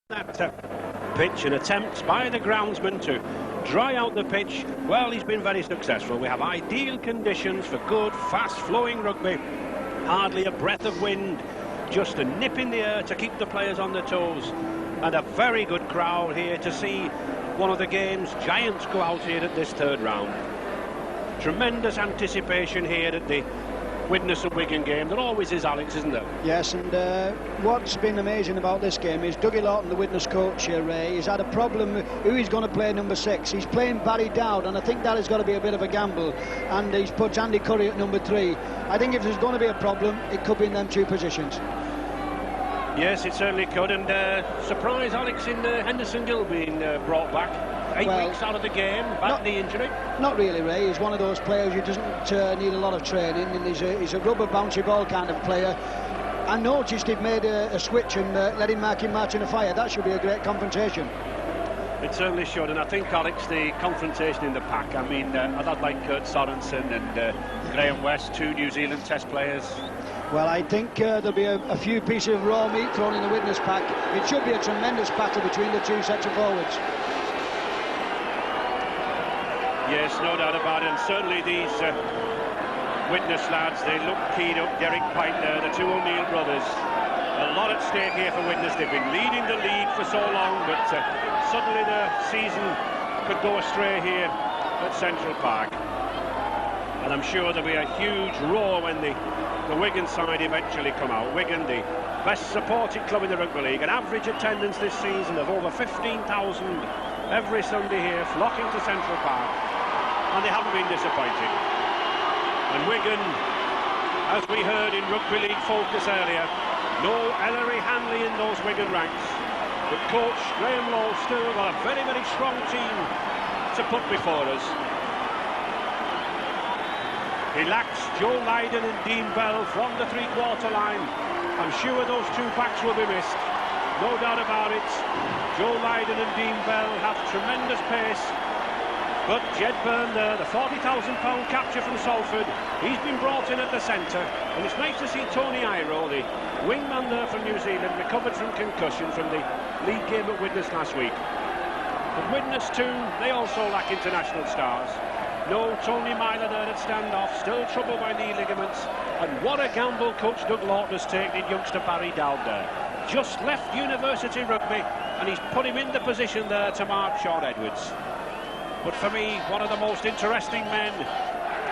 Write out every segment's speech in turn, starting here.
That pitch and attempts by the groundsman to dry out the pitch. Well, he's been very successful. We have ideal conditions for good, fast-flowing rugby. Hardly a breath of wind, just a nip in the air to keep the players on their toes. And a very good crowd here to see one of the game's giants go out here at this third round. Tremendous anticipation here at the Widnes and Wigan game. There always is, Alex, isn't there? Yes, and what's been amazing about this game is Dougie Lawton, the Widnes coach here, Ray, he's had a problem who he's going to play number 6. He's playing Barry Dowd, and I think that is going to be a bit of a gamble. And he's put Andy Curry at number 3. I think if there's going to be a problem, it could be in them 2 positions. Yes, it certainly could. And surprise, Alex, in Henderson Gill being brought back. 8 weeks out of the game, bad knee injury. Not really, Ray. He's one of those players who doesn't need a lot of training, and he's a rubber bouncy ball kind of player. I noticed he'd made a switch and let him mark in the fire. That should be a great confrontation. It certainly should, and I think, Alex, the confrontation in the pack, I mean, I'd like Kurt Sorensen and Graham West, 2 New Zealand Test players. Well, I think there'll be a few pieces of raw meat thrown in the Widnes pack. It should be a tremendous battle between the 2 sets of forwards. Yes, no doubt about it, and certainly these Widnes lads, they look keyed up. Derek Pike there, the 2 O'Neill brothers. A lot at stake here for Widnes. They've been leading the league for so long, but suddenly the season could go astray here at Central Park. And I'm sure there'll be a huge roar when the Wigan side eventually come out. Wigan, the best supported club in the Rugby League, an average attendance this season of over 15,000 every Sunday here, flocking to Central Park, and they haven't been disappointed. And Wigan, as we heard in Rugby League Focus earlier, no Ellery Hanley in those Wigan ranks, but coach Graham Lowe still got a very, very strong team to put before us. He lacks Joe Lydon and Dean Bell from the 3-quarter line. I'm sure those 2 backs will be missed, no doubt about it. Joe Lydon and Dean Bell have tremendous pace, but Jed Byrne there, the £40,000 capture from Salford, he's been brought in at the centre, and it's nice to see Tony Iro, the wingman there from New Zealand, recovered from concussion from the league game at Widnes last week. But Widnes too, they also lack international stars. No Tony Myler there at standoff, still troubled by knee ligaments. And what a gamble coach Doug Lawton has taken in youngster Barry Dowd there. Just left university rugby, and he's put him in the position there to mark Sean Edwards. But for me, one of the most interesting men,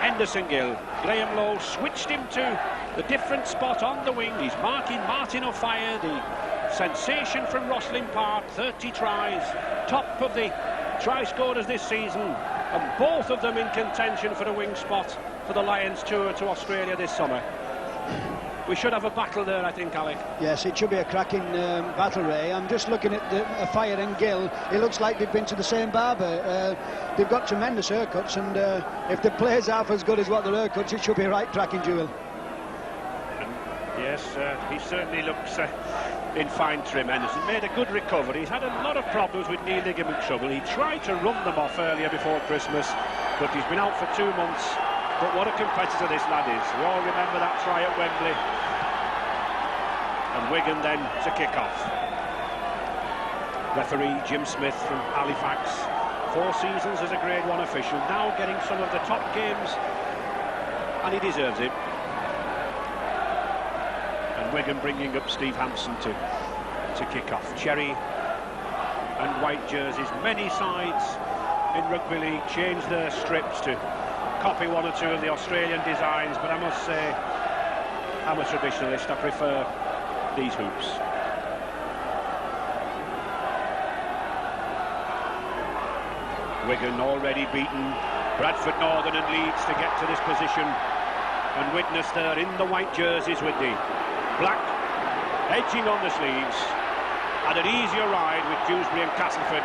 Henderson Gill. Graham Lowe switched him to the different spot on the wing. He's marking Martin O'Fire, the sensation from Rosslyn Park, 30 tries, top of the try scorers this season, and both of them in contention for a wing spot for the Lions tour to Australia this summer. We should have a battle there, I think, Alec. Yes, it should be a cracking battle, Ray. I'm just looking at Fire and Gill. It looks like they've been to the same barber. They've got tremendous haircuts, and if the players are as good as what their haircuts, it should be a right cracking duel. Yes, he certainly looks in fine trim. Henderson made a good recovery. He's had a lot of problems with knee ligament trouble. He tried to run them off earlier before Christmas, but he's been out for 2 months. But what a competitor this lad is. We all remember that try at Wembley. And Wigan then to kick off. Referee Jim Smith from Halifax. 4 seasons as a Grade 1 official. Now getting some of the top games. And he deserves it. And Wigan bringing up Steve Hampson to kick off. Cherry and white jerseys. Many sides in Rugby League change their strips to copy 1 or 2 of the Australian designs, but I must say, I'm a traditionalist. I prefer these hoops. Wigan already beaten Bradford Northern and Leeds to get to this position, and Widnes there in the white jerseys with the black edging on the sleeves, and an easier ride with Dewsbury and Castleford.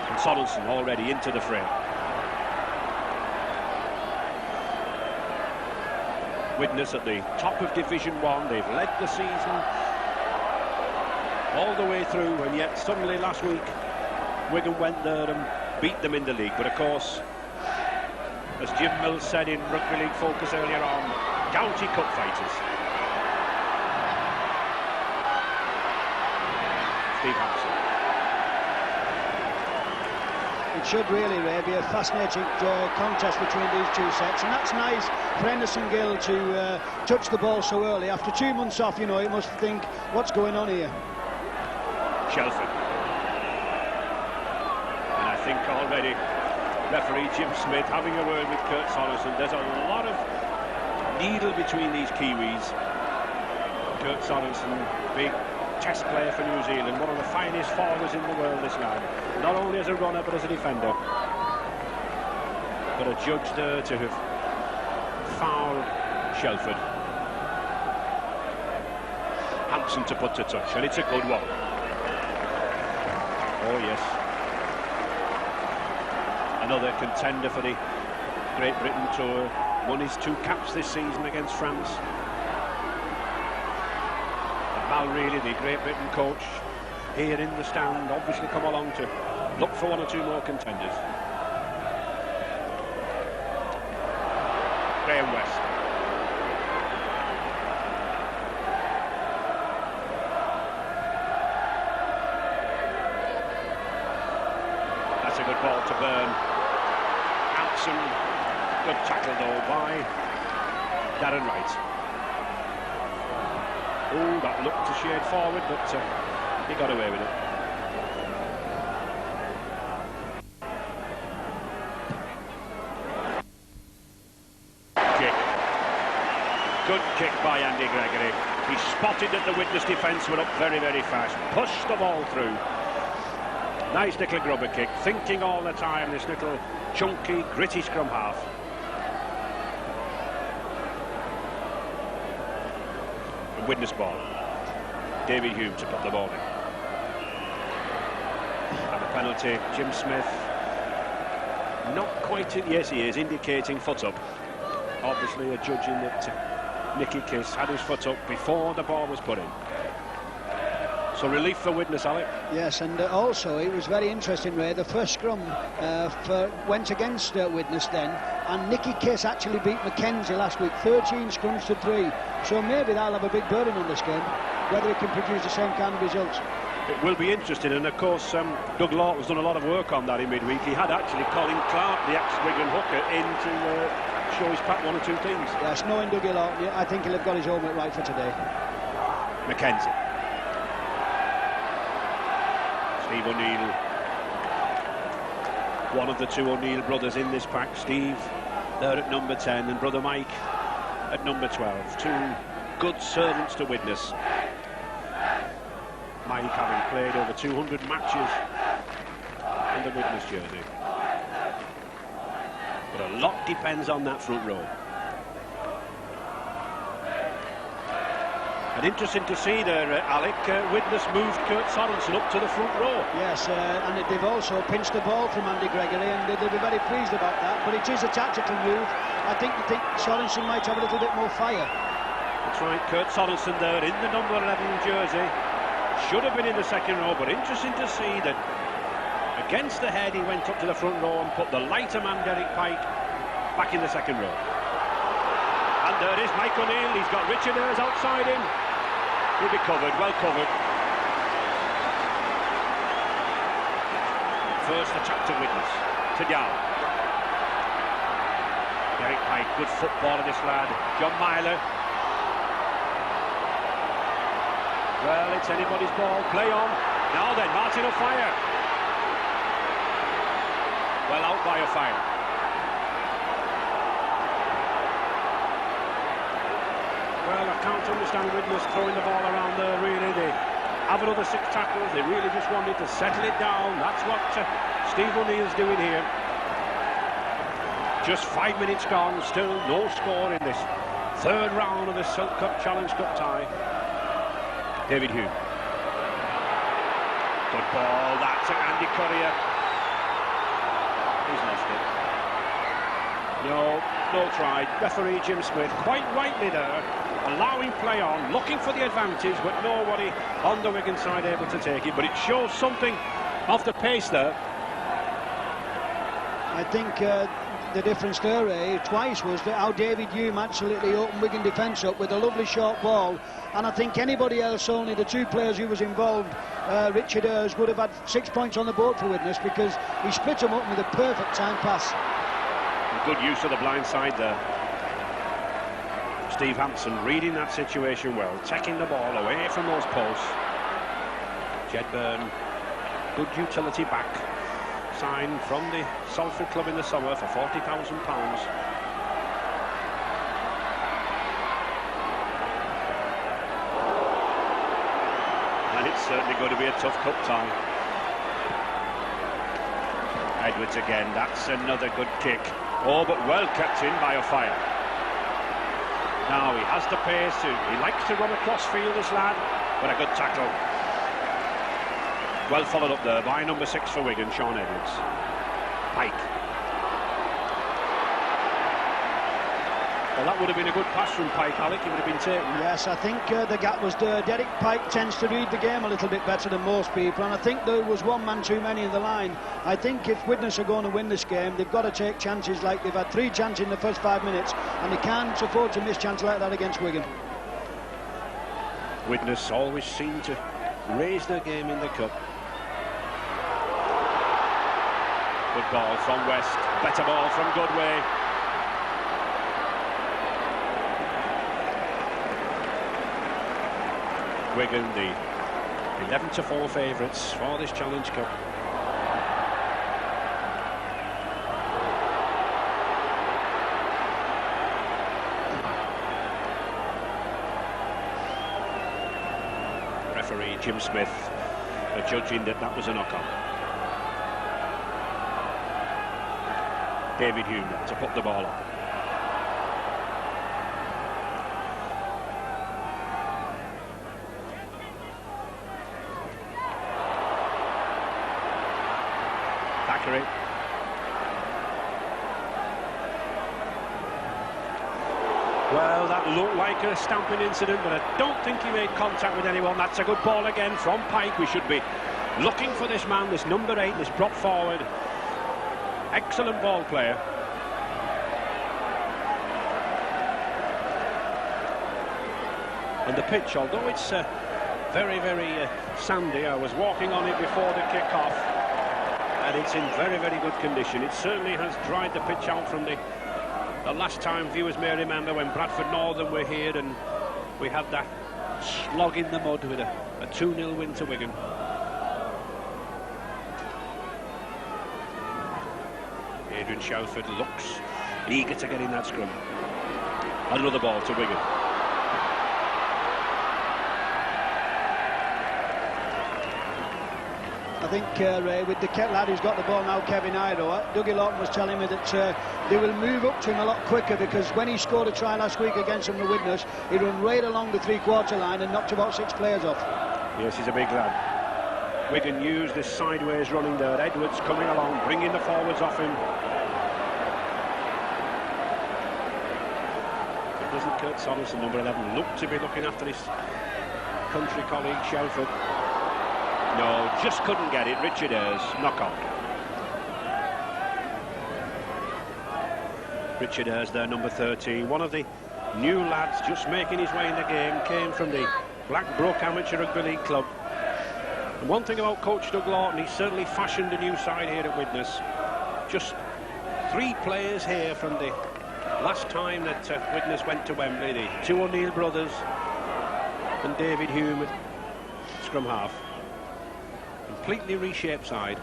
And Sorensen already into the fray. Widnes at the top of Division 1, they've led the season all the way through, and yet suddenly last week Wigan went there and beat them in the league. But of course, as Jim Mills said in Rugby League Focus earlier on, county cup fighters. Steve Hampson. It should really, Ray, be a fascinating contest between these two sets, and that's nice for Henderson Gill to touch the ball so early. After 2 months off, you know, he must think, what's going on here? Shelford. And I think already referee Jim Smith having a word with Kurt Sorensen. There's a lot of needle between these Kiwis. Kurt Sorensen, big test player for New Zealand, one of the finest forwards in the world, this lad. Not only as a runner, but as a defender. But a judge there to have fouled Shelford. Hampson to put to touch, and it's a good one. Oh, yes. Another contender for the Great Britain Tour. Won his 2 caps this season against France. Mal Reilly, the Great Britain coach, here in the stand, obviously come along to look for 1 or 2 more contenders. Graham West. That's a good ball to Burn. Hampson, good tackle though by Darren Wright. Oh, that looked a shade forward, but he got away with it. Kick. Good kick by Andy Gregory. He spotted that the Widnes defence were up very, very fast. Pushed the ball through. Nice little grubber kick. Thinking all the time, this little chunky, gritty scrum half. Widnes ball. David Hume to put the ball in. And a penalty. Jim Smith. Not quite. Yes, he is indicating foot up. Obviously, a judging that Nicky Kiss had his foot up before the ball was put in. So relief for Widnes, Alec. Yes, and also it was very interesting, Ray. The first scrum went against Widnes then, and Nicky Kiss actually beat Mackenzie last week, 13 scrums to 3. So maybe that'll have a big burden on this game, whether it can produce the same kind of results. It will be interesting, and of course Doug Lawton's done a lot of work on that in midweek. He had actually Colin Clark, the ex-Wigan hooker, in to show his pack 1 or 2 things. Yes, knowing Dougie Lawton, I think he'll have got his homework right for today. Mackenzie. Steve O'Neill, one of the 2 O'Neill brothers in this pack. Steve there at number 10 and brother Mike at number 12. 2 good servants to Widnes. Mike having played over 200 matches in the Widnes jersey. But a lot depends on that front row. And interesting to see there, Alec, Widnes moved Kurt Sorensen up to the front row. Yes, and they've also pinched the ball from Andy Gregory, and they'll be very pleased about that. But it is a tactical move. I think Sorensen might have a little bit more fire. That's right, Kurt Sorensen there in the number 11 jersey. Should have been in the second row, but interesting to see that against the head he went up to the front row and put the lighter man Derek Pike back in the second row. And there is Mike O'Neill. He's got Richard Ayres outside him. He'll be covered, well covered. First attack to Widnes, to Dow. Derek Pike, good footballer this lad. John Myler. Well, it's anybody's ball. Play on. Now then, Martin O'Fire. Well, out by O'Fire. Well, I can't understand Widnes throwing the ball around there, really. They have another 6 tackles. They really just wanted to settle it down. That's what Steve O'Neill's doing here. Just 5 minutes gone, still no score in this 3rd round of the Silk Cup Challenge Cup tie. David Hume. Good ball, that's Andy Courier. He's lost it. No try. Referee Jim Smith, quite rightly there, allowing play on, looking for the advantage, but nobody on the Wigan side able to take it. But it shows something of the pace there. I think the difference there, twice, was that how David Hume absolutely opened Wigan defence up with a lovely short ball. And I think anybody else, only the two players who was involved, Richard Ayres, would have had 6 points on the board for Widnes, because he split them up with a perfect time pass. Good use of the blind side there. Steve Hampson reading that situation well, taking the ball away from those posts. Jedburn, good utility back, signed from the Salford club in the summer for £40,000. And it's certainly going to be a tough cup tie. Edwards again, that's another good kick. Oh, but well kept in by O'Fire. Now he has the pace, he likes to run across field, this lad, but a good tackle. Well followed up there by number 6 for Wigan, Sean Edwards. Pike. Well, that would have been a good pass from Pike, Alec. He would have been taken. Yes, I think the gap was there. Derek Pike tends to read the game a little bit better than most people, and I think there was one man too many in the line. I think if Widnes are going to win this game, they've got to take chances. Like they've had 3 chances in the first 5 minutes, and they can't afford to miss chances like that against Wigan. Widnes always seem to raise their game in the cup. Good ball from West, better ball from Goodway. Wigan, the 11-4 favourites for this Challenge Cup. Referee Jim Smith judging that was a knock-on. David Hume to put the ball up. Thackeray. Well, that looked like a stamping incident, but I don't think he made contact with anyone. That's a good ball again from Pike. We should be looking for this man, this number 8, this prop forward. Excellent ball player. And the pitch, although it's very, very sandy, I was walking on it before the kick-off, and it's in very, very good condition. It certainly has dried the pitch out from the last time viewers may remember when Bradford Northern were here and we had that slog in the mud with a 2-0 win to Wigan. Adrian Shelford looks eager to get in that scrum. Another ball to Wigan. I think with the lad who's got the ball now, Kevin Iro, Dougie Lawton was telling me that they will move up to him a lot quicker, because when he scored a try last week against them, the Widnes, he ran right along the 3/4 line and knocked about 6 players off. Yes, he's a big lad. Wigan used this sideways running there. Edwards coming along, bringing the forwards off him. Doesn't Kurt Soderson, number 11, look to be looking after his country colleague Shelford? No, just couldn't get it. Richard Ayres, knock on. Richard Ayres there, number 13, one of the new lads just making his way in the game, came from the Blackbrook Amateur Rugby League Club. And one thing about coach Doug Lawton, he's certainly fashioned a new side here at Widnes. Just 3 players here from the last time that Widnes went to Wembley, the 2 O'Neill brothers and David Hume at scrum half. Completely reshaped side.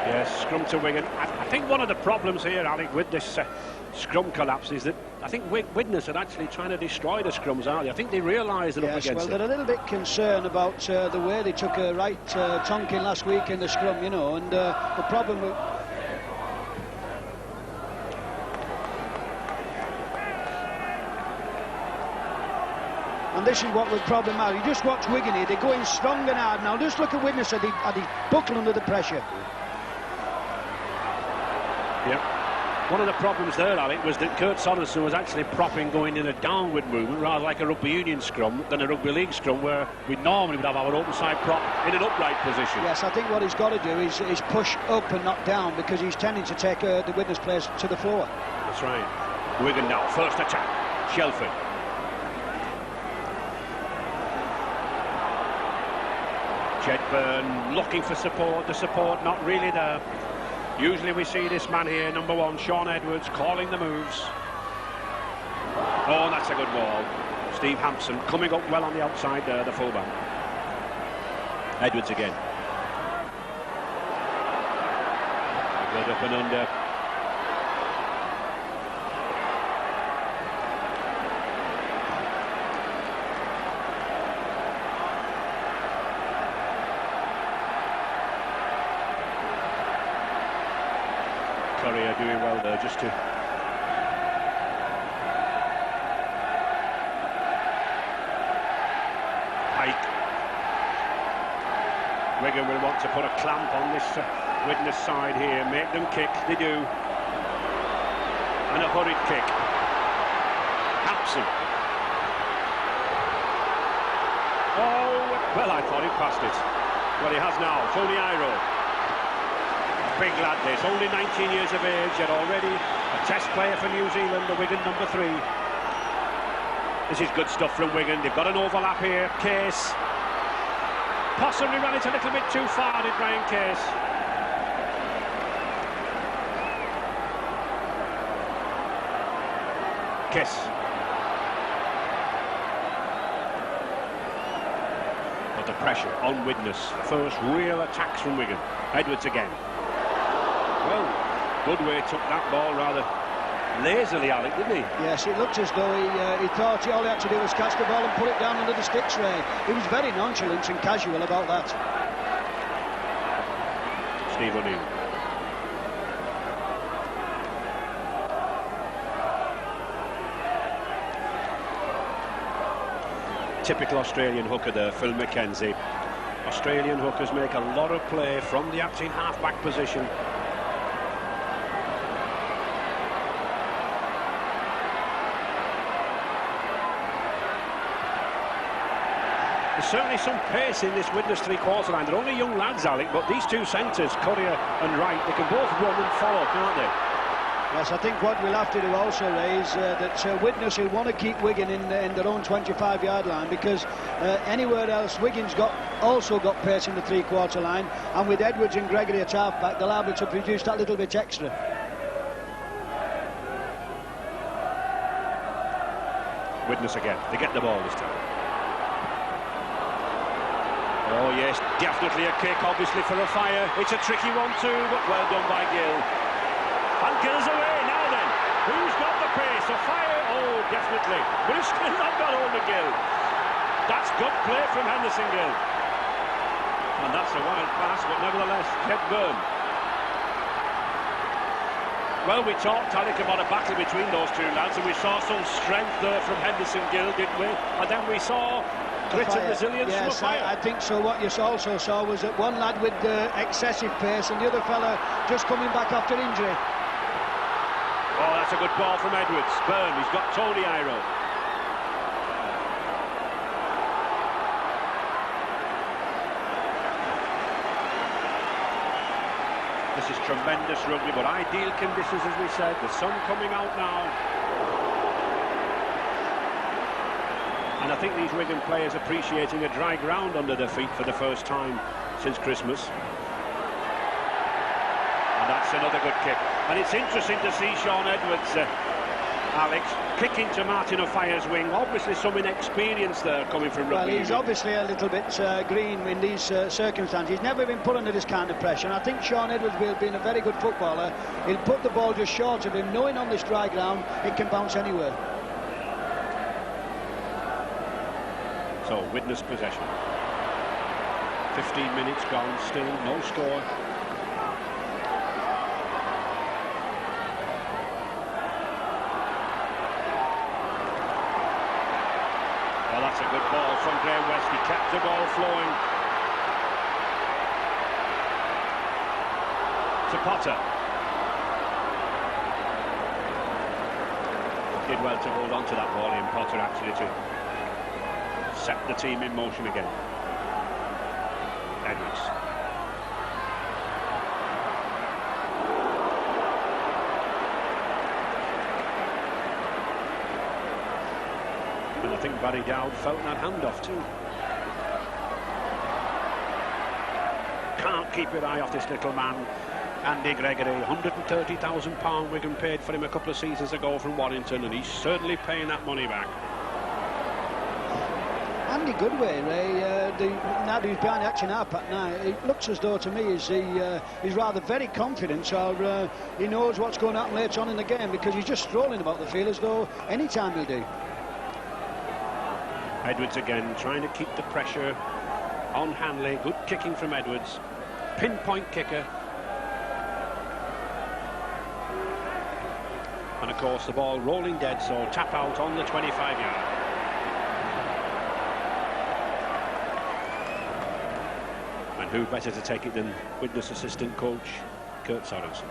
Yes, scrum to Wigan. I think one of the problems here, Alec, with this scrum collapse is that I think Widnes are actually trying to destroy the scrums, aren't they? I think they realise they're up against well, they're a little bit concerned about the way they took a right tonking last week in the scrum, you know, and the problem with... And this is what was problematic. You just watch Wigan here, they're going strong and hard. Now just look at Widnes as they buckle under the pressure. Yep. One of the problems there, Alec, was that Kurt Sorensen was actually propping going in a downward movement, rather like a rugby union scrum than a rugby league scrum, where we normally would have our open side prop in an upright position. Yes, I think what he's got to do is push up and not down, because he's tending to take the Widnes players to the floor. That's right. Wigan now, first attack. Shelford. Jedburn looking for support, the support not really there. Usually we see this man here, number 1, Sean Edwards, calling the moves. Oh, that's a good ball. Steve Hampson coming up well on the outside there, the fullback. Edwards again. Good up and under. Courier doing well there, just to Pike. Wigan will want to put a clamp on this Widnes side here, make them kick, they do, and a hurried kick. Hampson. Oh, well, I thought he passed it. Well, he has now. Tony Iro. Big lad this, only 19 years of age, yet already a test player for New Zealand, the Wigan number 3. This is good stuff from Wigan. They've got an overlap here. Case possibly ran it a little bit too far, did Brian Case. Kiss. But the pressure on Widnes. First real attacks from Wigan. Edwards again. Well, Goodway took that ball rather lazily, Alec, didn't he? Yes, it looked as though he thought all he had to do was catch the ball and put it down under the sticks, Ray. He was very nonchalant and casual about that. Steve O'Neill. Typical Australian hooker there, Phil McKenzie. Australian hookers make a lot of play from the acting half-back position. There's certainly some pace in this Widnes three-quarter line. They're only young lads, Alec, but these two centres, Courier and Wright, they can both run and follow, can't they? Yes, I think what we'll have to do also, Ray, is that Widnes will want to keep Wigan in their own 25-yard line, because anywhere else, Wigan's also got pace in the three-quarter line, and with Edwards and Gregory at half-back, they'll be able to produce that little bit extra. Widnes again. They get the ball this time. Oh yes, definitely a kick, obviously for a fire. It's a tricky one too, but well done by Gill. And Gill's away now then. Who's got the pace? A fire? Oh, definitely. But he's still not got hold of Gill. That's good play from Henderson Gill. And that's a wild pass, but nevertheless, Jedburn. Well, we talked, Alec, about a battle between those two lads, and we saw some strength there from Henderson Gill, didn't we? And then we saw grit and resilience from a fire. I think so. What you also saw was that one lad with excessive pace and the other fella just coming back after injury. Oh, that's a good ball from Edwards. Byrne, he's got Tony Iro. This is tremendous rugby, but ideal conditions, as we said. The sun coming out now. And I think these Wigan players appreciating a dry ground under their feet for the first time since Christmas. And that's another good kick. And it's interesting to see Sean Edwards, Alex, kicking to Martin O'Fire's wing. Obviously some inexperience there coming from rugby. Well, he's obviously a little bit green in these circumstances. He's never been put under this kind of pressure. And I think Sean Edwards, being a very good footballer, he'll put the ball just short of him, knowing on this dry ground it can bounce anywhere. So, Widnes possession. 15 minutes gone, still no score. Well, that's a good ball from Graham West. He kept the ball flowing. To Potter. Did well to hold on to that ball in Potter, actually, to set the team in motion again. Edwards. And I think Barry Dowd felt that handoff too. Can't keep your eye off this little man. Andy Gregory, £130,000 Wigan paid for him a couple of seasons ago from Warrington, and he's certainly paying that money back. Andy Goodway, Ray, now that he's behind the action half back now, it looks as though to me he's rather very confident, or he knows what's going to happen later on in the game, because he's just strolling about the field as though any time he'll do. Edwards again, trying to keep the pressure on Hanley. Good kicking from Edwards. Pinpoint kicker. And of course the ball rolling dead, so tap out on the 25-yard. And who better to take it than Widnes assistant coach Kurt Sorensen.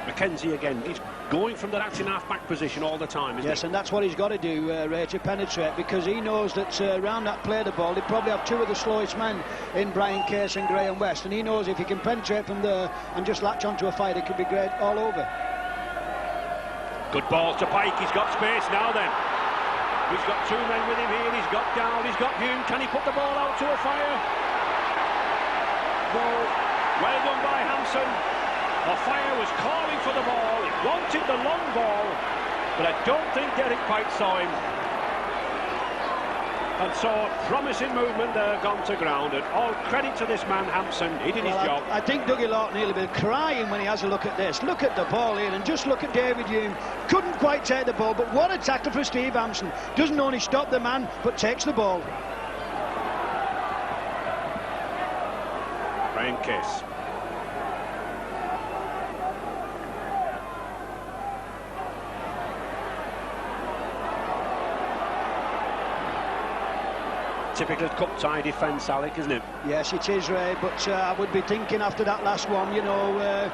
Mackenzie again, he's going from that acting half-back position all the time, isn't he? Yes, and that's what he's got to do, Ray, to penetrate, because he knows that around that play the ball, they probably have two of the slowest men in Brian Case and Graham West, and he knows if he can penetrate from there and just latch onto a fight, it could be great all over. Good ball to Pike, he's got space now then. He's got two men with him here, he's got Dowd, he's got Hume. Can he put the ball out to a fire? No. Well done by Hampson. Fire was calling for the ball, it wanted the long ball, but I don't think Derek Pike saw him. And so, promising movement there, gone to ground, and all credit to this man, Hampson. He did his job. I think Dougie Lawton will be crying when he has a look at this. Look at the ball here, and just look at David Hume. Couldn't quite take the ball, but what a tackle for Steve Hampson. Doesn't only stop the man, but takes the ball. Brian Case. Typical cup tie defence, Alec, isn't it? Yes, it is, Ray, but I would be thinking after that last one, you know,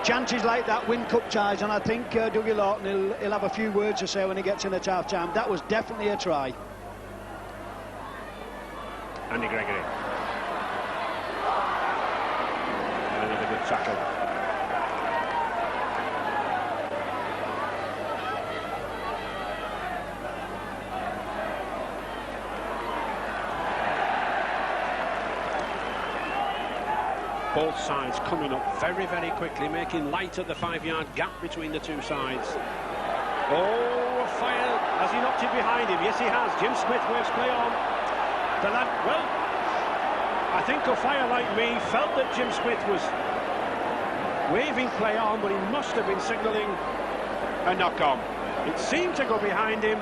chances like that win cup ties, and I think Dougie Lawton he'll have a few words to say when he gets in at half-time. That was definitely a try. Andy Gregory. And another good tackle. Both sides coming up very, very quickly, making light of the 5-yard gap between the two sides. Oh, fire! Has he knocked it behind him? Yes, he has. Jim Smith waves play on. The lad, well, I think O'Fire, like me, felt that Jim Smith was waving play on, but he must have been signalling a knock-on. It seemed to go behind him.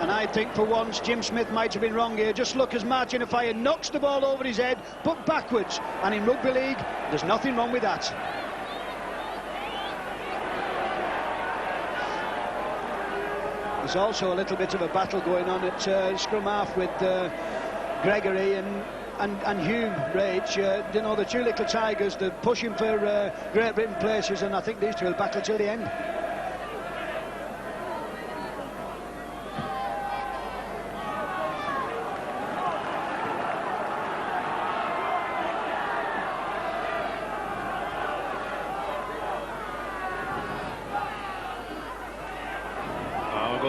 And I think for once Jim Smith might have been wrong here. Just look as Martin O'Fire knocks the ball over his head, but backwards. And in rugby league, there's nothing wrong with that. There's also a little bit of a battle going on at scrum half with Gregory and Hume, Rage. You know, the two little tigers, they're pushing for Great Britain places, and I think these two will battle till the end.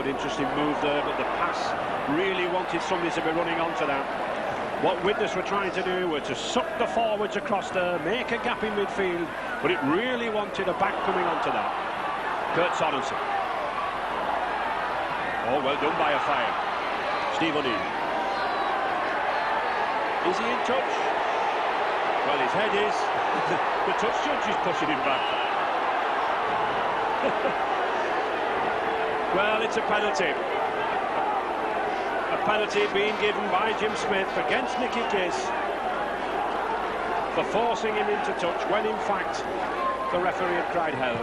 Interesting move there, but the pass really wanted somebody to be running onto that. What Widnes were trying to do was to suck the forwards across there, make a gap in midfield, but it really wanted a back coming onto that. Kurt Sorensen. Oh, well done by O'Fire. Steve O'Neill. Is he in touch? Well, his head is. The touch judge is pushing him back. Well, it's a penalty. A penalty being given by Jim Smith against Nicky Kiss for forcing him into touch when, in fact, the referee had cried hell.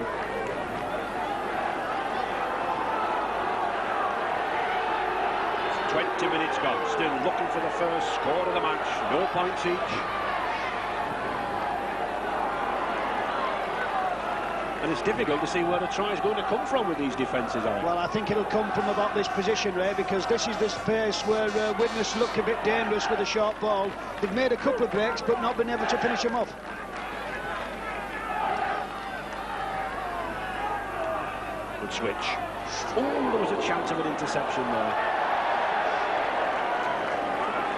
It's 20 minutes gone, still looking for the first score of the match. No points each. And it's difficult to see where the try is going to come from with these defences on. Well, I think it'll come from about this position, Ray, because this is the space where Widnes look a bit dangerous with a short ball. They've made a couple of breaks, but not been able to finish them off. Good switch. Oh, there was a chance of an interception there.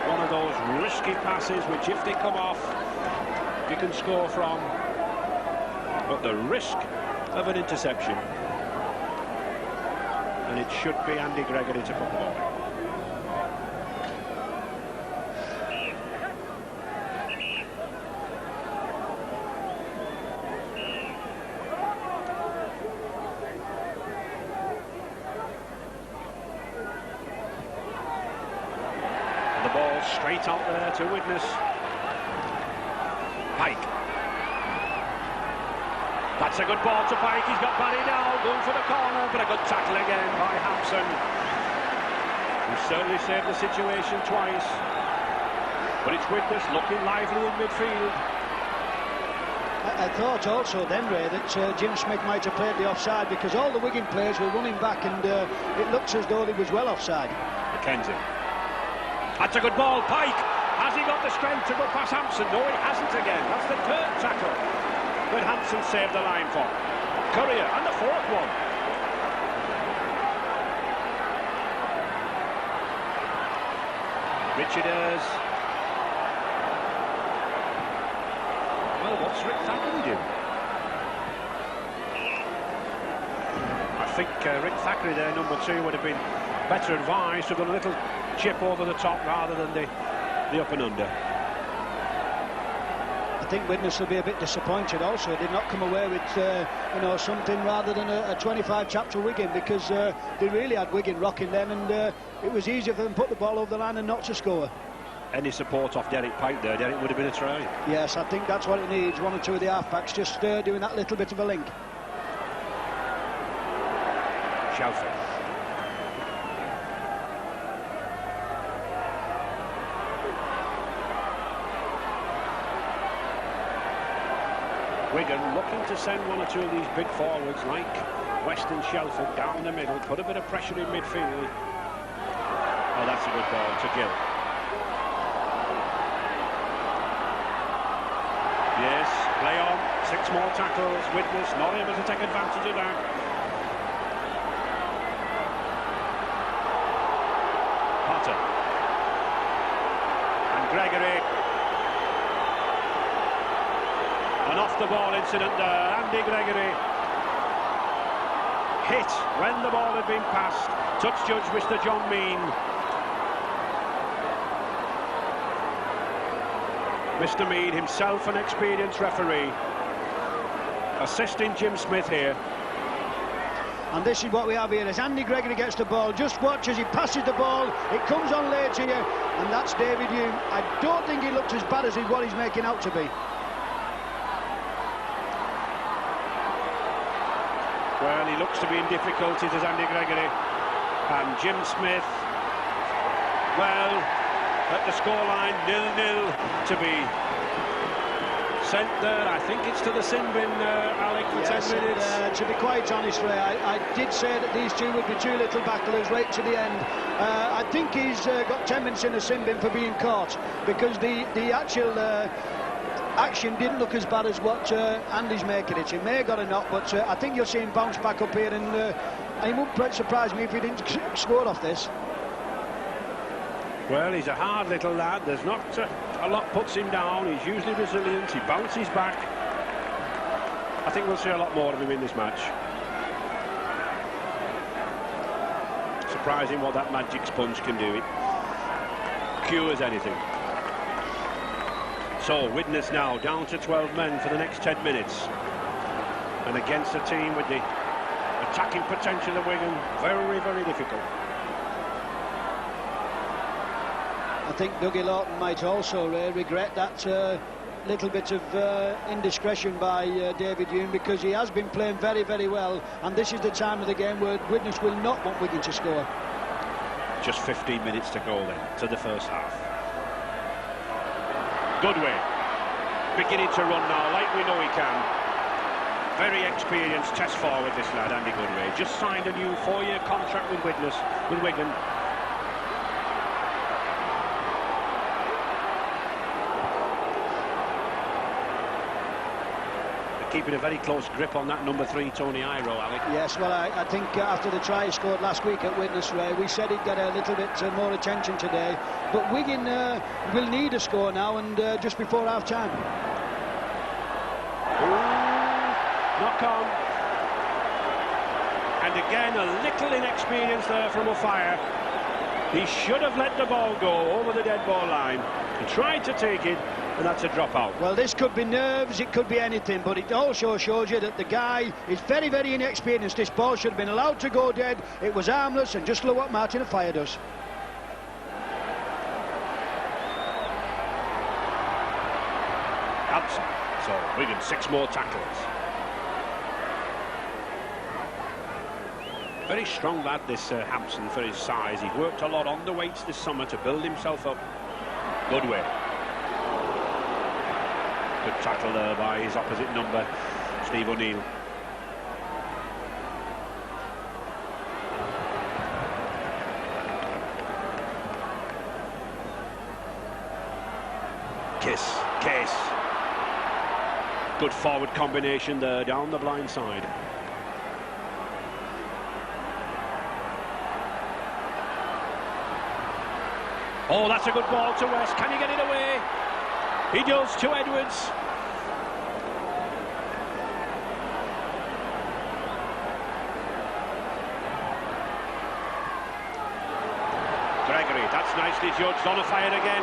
One of those risky passes which, if they come off, you can score from. But the risk of an interception. And it should be Andy Gregory to put the ball. And the ball straight out there to Widnes. Pike. That's a good ball to Pike. He's got Barry down, going for the corner, but a good tackle again by Hampson. He certainly saved the situation twice. But it's Widnes looking lively in midfield. I thought also then, Ray, that Jim Smith might have played the offside because all the Wigan players were running back and it looks as though he was well offside. McKenzie. That's a good ball. Pike. Has he got the strength to go past Hampson? No, he hasn't again. That's the third tackle that Hampson saved the line for. Courier, and the fourth one. Richarders. Well, what's Rick Thackeray doing? I think Rick Thackeray there, number 2, would have been better advised to have done a little chip over the top rather than the up and under. I think Widnes will be a bit disappointed also. Did not come away with you know, something rather than a 25 chap to Wigan, because they really had Wigan rocking them, and it was easier for them to put the ball over the line and not to score. Any support off Derek Pike there, Derek, would have been a try. Yes, I think that's what it needs. One or two of the half-backs just doing that little bit of a link. Shelford. Wigan looking to send one or two of these big forwards like Weston Shelford down the middle, put a bit of pressure in midfield. Oh, that's a good ball to Gill. Yes, play on, 6 more tackles. Widnes not able to take advantage of that. Potter. And Gregory. An off-the-ball incident there. Andy Gregory hit when the ball had been passed. Touch judge Mr. John Mean. Mr. Mean, himself an experienced referee, assisting Jim Smith here. And this is what we have here. As Andy Gregory gets the ball, just watch as he passes the ball. It comes on late here, and that's David Hume. I don't think he looked as bad as what he's making out to be. Well, he looks to be in difficulties as Andy Gregory. And Jim Smith, well, at the scoreline, 0-0 to be sent there. I think it's to the sin bin, Alec, for yes, 10 minutes. And, to be quite honest, Ray, I did say that these two would be two little battlers right to the end. I think he's got 10 minutes in the sin bin for being caught, because the actual action didn't look as bad as what Andy's making it. He may have got a knock, but I think you'll see him bounce back up here, and it wouldn't surprise me if he didn't score off this. Well, he's a hard little lad. There's not a lot puts him down. He's usually resilient. He bounces back. I think we'll see a lot more of him in this match. Surprising what that magic sponge can do. It cures anything. So, Widnes now down to 12 men for the next 10 minutes. And against a team with the attacking potential of Wigan, very, very difficult. I think Dougie Lawton might also regret that little bit of indiscretion by David Hume, because he has been playing very, very well, and this is the time of the game where Widnes will not want Wigan to score. Just 15 minutes to go then, to the first half. Goodwin, beginning to run now, like we know he can. Very experienced test forward, this lad, Andy Goodway. Just signed a new 4-year contract with Wigan. Keeping a very close grip on that number 3, Tony Iro, Alec. Yes, well, I think after the try he scored last week at Widnes, Ray, we said he'd get a little bit more attention today. But Wigan will need a score now, and just before half-time. Knock on. And again, a little inexperience there from O'Fire. He should have let the ball go over the dead ball line. He tried to take it, and that's a dropout. Well, this could be nerves, it could be anything, but it also shows you that the guy is very, very inexperienced. This ball should have been allowed to go dead. It was harmless, and just look what Martin O'Fire does. Hansen. So Wigan 6 more tackles. Very strong lad, this Hampson, for his size. He's worked a lot on the weights this summer to build himself up. Goodway. Good tackle there by his opposite number, Steve O'Neill. Case. Good forward combination there down the blind side. Oh, that's a good ball to West. Can he get it away? He does, to Edwards. Gregory, that's nicely judged. On fire again.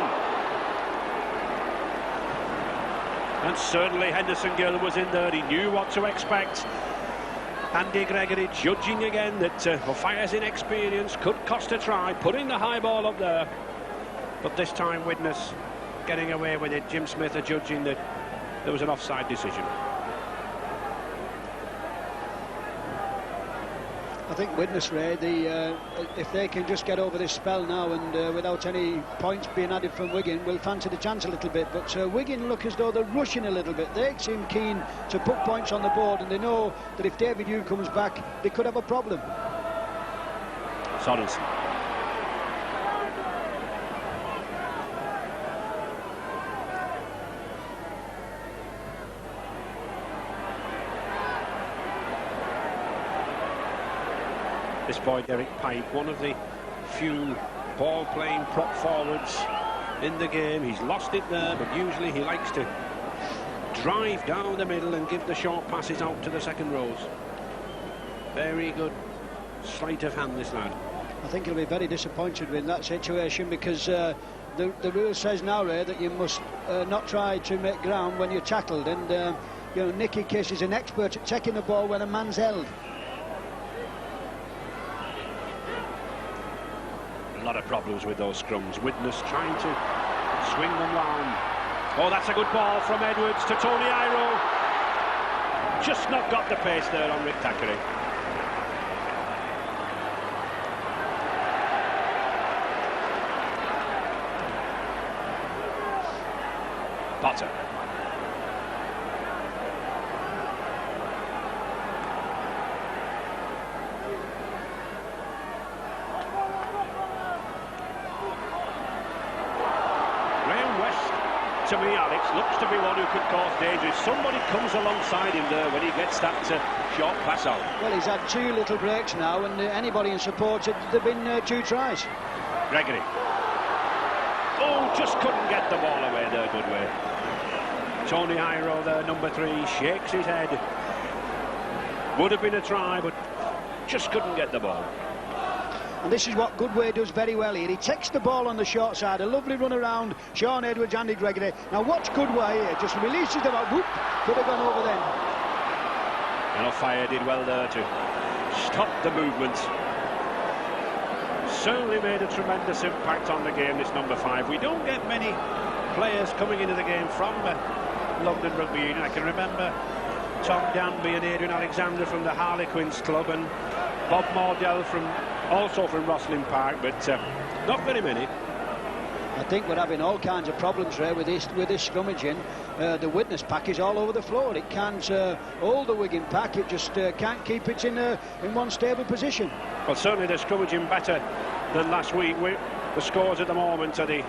And certainly Henderson Gill was in there. He knew what to expect. Andy Gregory judging again that O'Fire's inexperience could cost a try, putting the high ball up there. But this time Widnes getting away with it. Jim Smith judging that there was an offside decision. I think Widnes, Ray, if they can just get over this spell now and without any points being added from Wigan, will fancy the chance a little bit. But Wigan look as though they're rushing a little bit. They seem keen to put points on the board, and they know that if David Hugh comes back, they could have a problem. Sorensen. This boy, Derek Pike, one of the few ball-playing prop forwards in the game. He's lost it there, but usually he likes to drive down the middle and give the short passes out to the second rows. Very good sleight of hand, this lad. I think he'll be very disappointed in that situation, because the rule says now, Ray, that you must not try to make ground when you're tackled. And, you know, Nicky Kiss is an expert at taking the ball when a man's held. A lot of problems with those scrums. Widnes trying to swing them round. Oh, that's a good ball from Edwards to Tony Iro. Just not got the pace there on Rick Thackeray. Potter. To me, Alex, looks to be one who could cause danger. If somebody comes alongside him there when he gets that short pass out. Well, he's had 2 little breaks now, and anybody in support, there've been 2 tries. Gregory. Oh, just couldn't get the ball away there, Goodway. Tony Iro there, number 3, shakes his head. Would have been a try, but just couldn't get the ball. And this is what Goodway does very well here. He takes the ball on the short side, a lovely run around Sean Edwards, Andy Gregory. Now watch Goodway here, just releases the ball, whoop, could have gone over then. And O'Fire did well there to stop the movement. Certainly made a tremendous impact on the game, this number 5. We don't get many players coming into the game from London Rugby Union. I can remember Tom Danby and Adrian Alexander from the Harlequins Club, and Bob Mordell also from Rosslyn Park, but not very many. I think we're having all kinds of problems, Ray, with this scrummaging. The Widnes pack is all over the floor. It can't hold the Wigan pack. It just can't keep it in one stable position. Well, certainly they're scrummaging better than last week. The scores at the moment are the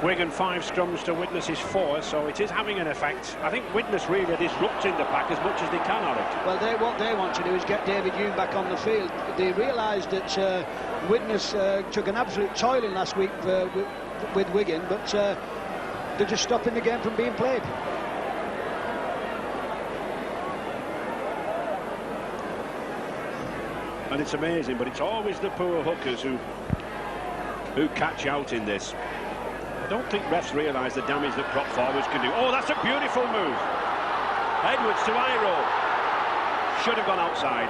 Wigan 5 scrums to Widnes' 4, so it is having an effect. I think Widnes really are disrupting the pack as much as they can on it. Well, what they want to do is get David Hume back on the field. They realised that Widnes took an absolute toiling last week with Wigan, but they're just stopping the game from being played. And it's amazing, but it's always the poor hookers who catch out in this. I don't think refs realise the damage that prop forwards can do. Oh, that's a beautiful move. Edwards to Iro. Should have gone outside.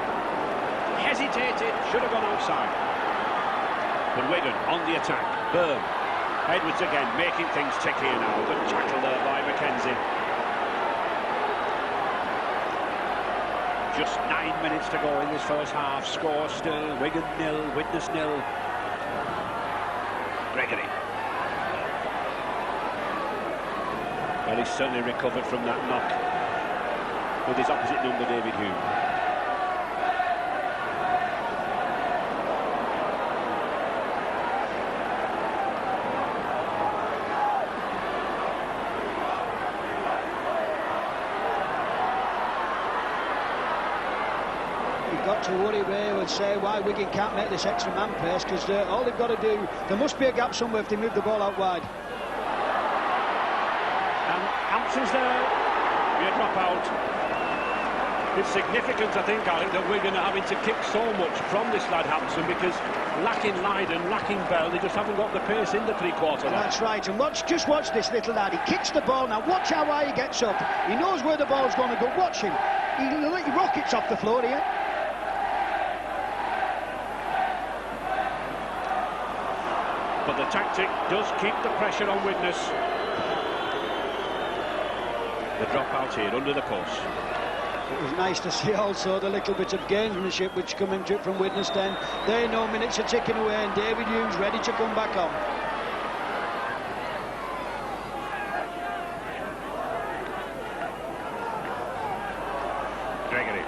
Hesitated, should have gone outside. But Wigan on the attack. Byrne. Edwards again, making things tick here now. Good tackle there by Mackenzie. Just 9 minutes to go in this first half. Score still, Wigan 0, Widnes 0. Gregory. Well, he's certainly recovered from that knock with his opposite number, David Hume. You've got to worry, Ray, and say why Wigan can't make this extra man pace, because all they've got to do, there must be a gap somewhere if they move the ball out wide. Hampson's there, be a drop out. It's significant, I think, Alec, that Wigan are having to kick so much from this lad Hampson, because lacking Lydon, lacking Bell, they just haven't got the pace in the three-quarter line. That's right, and just watch this little lad. He kicks the ball now. Watch how high he gets up. He knows where the ball's going to go. Watch him. He rockets off the floor here. But the tactic does keep the pressure on Widnes. The drop out here under the post. It was nice to see also the little bit of gamesmanship which coming from Widnes then. They know minutes are ticking away and David Hume's ready to come back on. Gregory.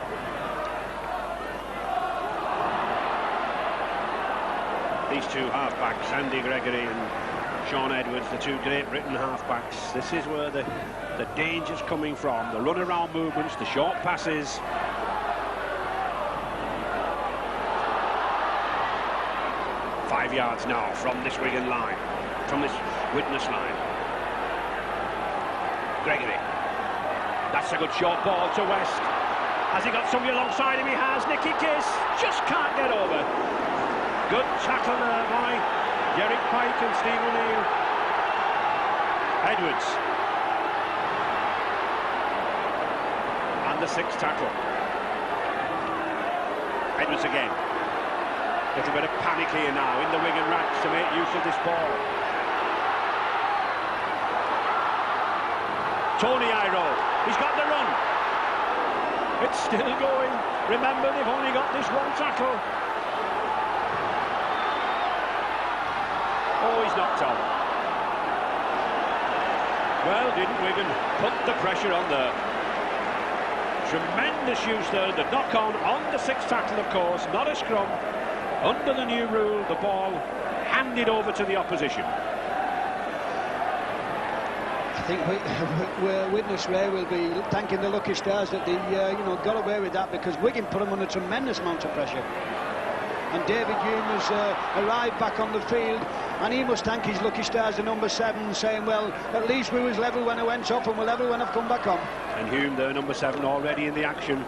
These two half-backs, Andy Gregory and Sean Edwards, the two Great Britain half-backs. This is where the danger's coming from. The run-around movements, the short passes. Five yards now from this Wigan line, from this Widnes line. Gregory. That's a good short ball to West. Has he got somebody alongside him? He has. Nicky Kiss just can't get over. Good tackle there by Derek Pike and Steve O'Neill. Edwards. And the sixth tackle. Edwards again. A little bit of panic here now in the Wigan ranks to make use of this ball. Tony Iro. He's got the run. It's still going. Remember, they've only got this one tackle. Oh, he's knocked on. Well, didn't Wigan put the pressure on there? Tremendous use there. The knock on the sixth tackle, of course. Not a scrum. Under the new rule, the ball handed over to the opposition. I think Widnes, Ray, will be thanking the lucky stars that they got away with that, because Wigan put them under a tremendous amount of pressure. And David Hume has arrived back on the field, and he must thank his lucky stars, the number 7, saying, well, at least we was level when I went off and we're level when I've come back on. And Hume, their number 7, already in the action.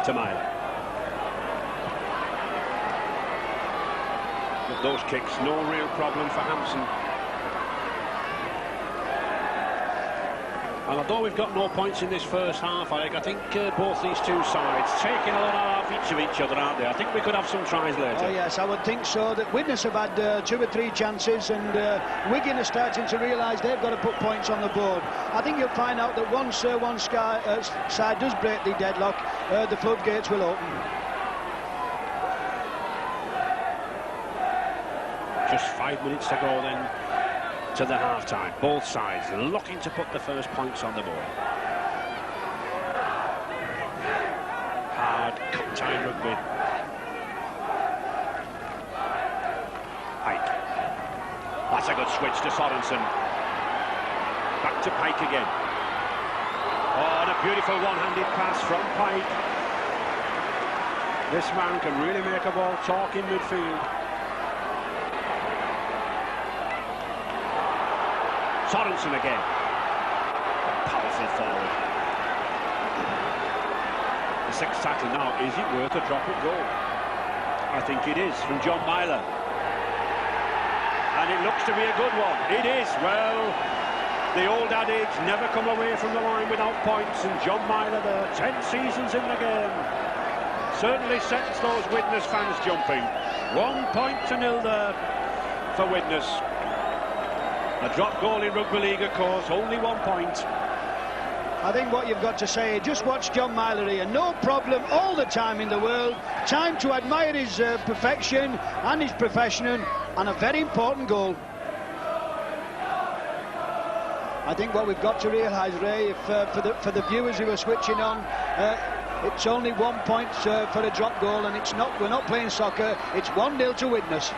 To Myler. But those kicks, no real problem for Hampson. And although we've got no points in this first half, Alec, I think both these two sides taking a lot out of each other, aren't they? I think we could have some tries later. Oh yes, I would think so. That Widnes have had 2 or 3 chances, and Wigan are starting to realise they've got to put points on the board. I think you'll find out that once one side does break the deadlock, the floodgates will open. Just 5 minutes to go then to the half-time. Both sides looking to put the first points on the board. Hard cut-time rugby. Pike. That's a good switch to Sorensen. Back to Pike again. Oh, and a beautiful one-handed pass from Pike. This man can really make a ball talk in midfield. Sorensen again. Powerful forward. The sixth tackle now. Is it worth a drop at goal? I think it is, from John Myler. And it looks to be a good one. It is. Well, the old adage, never come away from the line without points, and John Myler there, 10 seasons in the game, certainly sets those Widnes fans jumping. 1-0 there for Widnes. A drop goal in rugby league, of course, only 1 point. I think what you've got to say, just watch John Myler here, no problem, all the time in the world, time to admire his perfection and his profession, and a very important goal. I think what we've got to realise, Ray, if, for the viewers who are switching on, it's only 1 point for a drop goal, and it's not. We're not playing soccer. It's 1-0 to Widnes.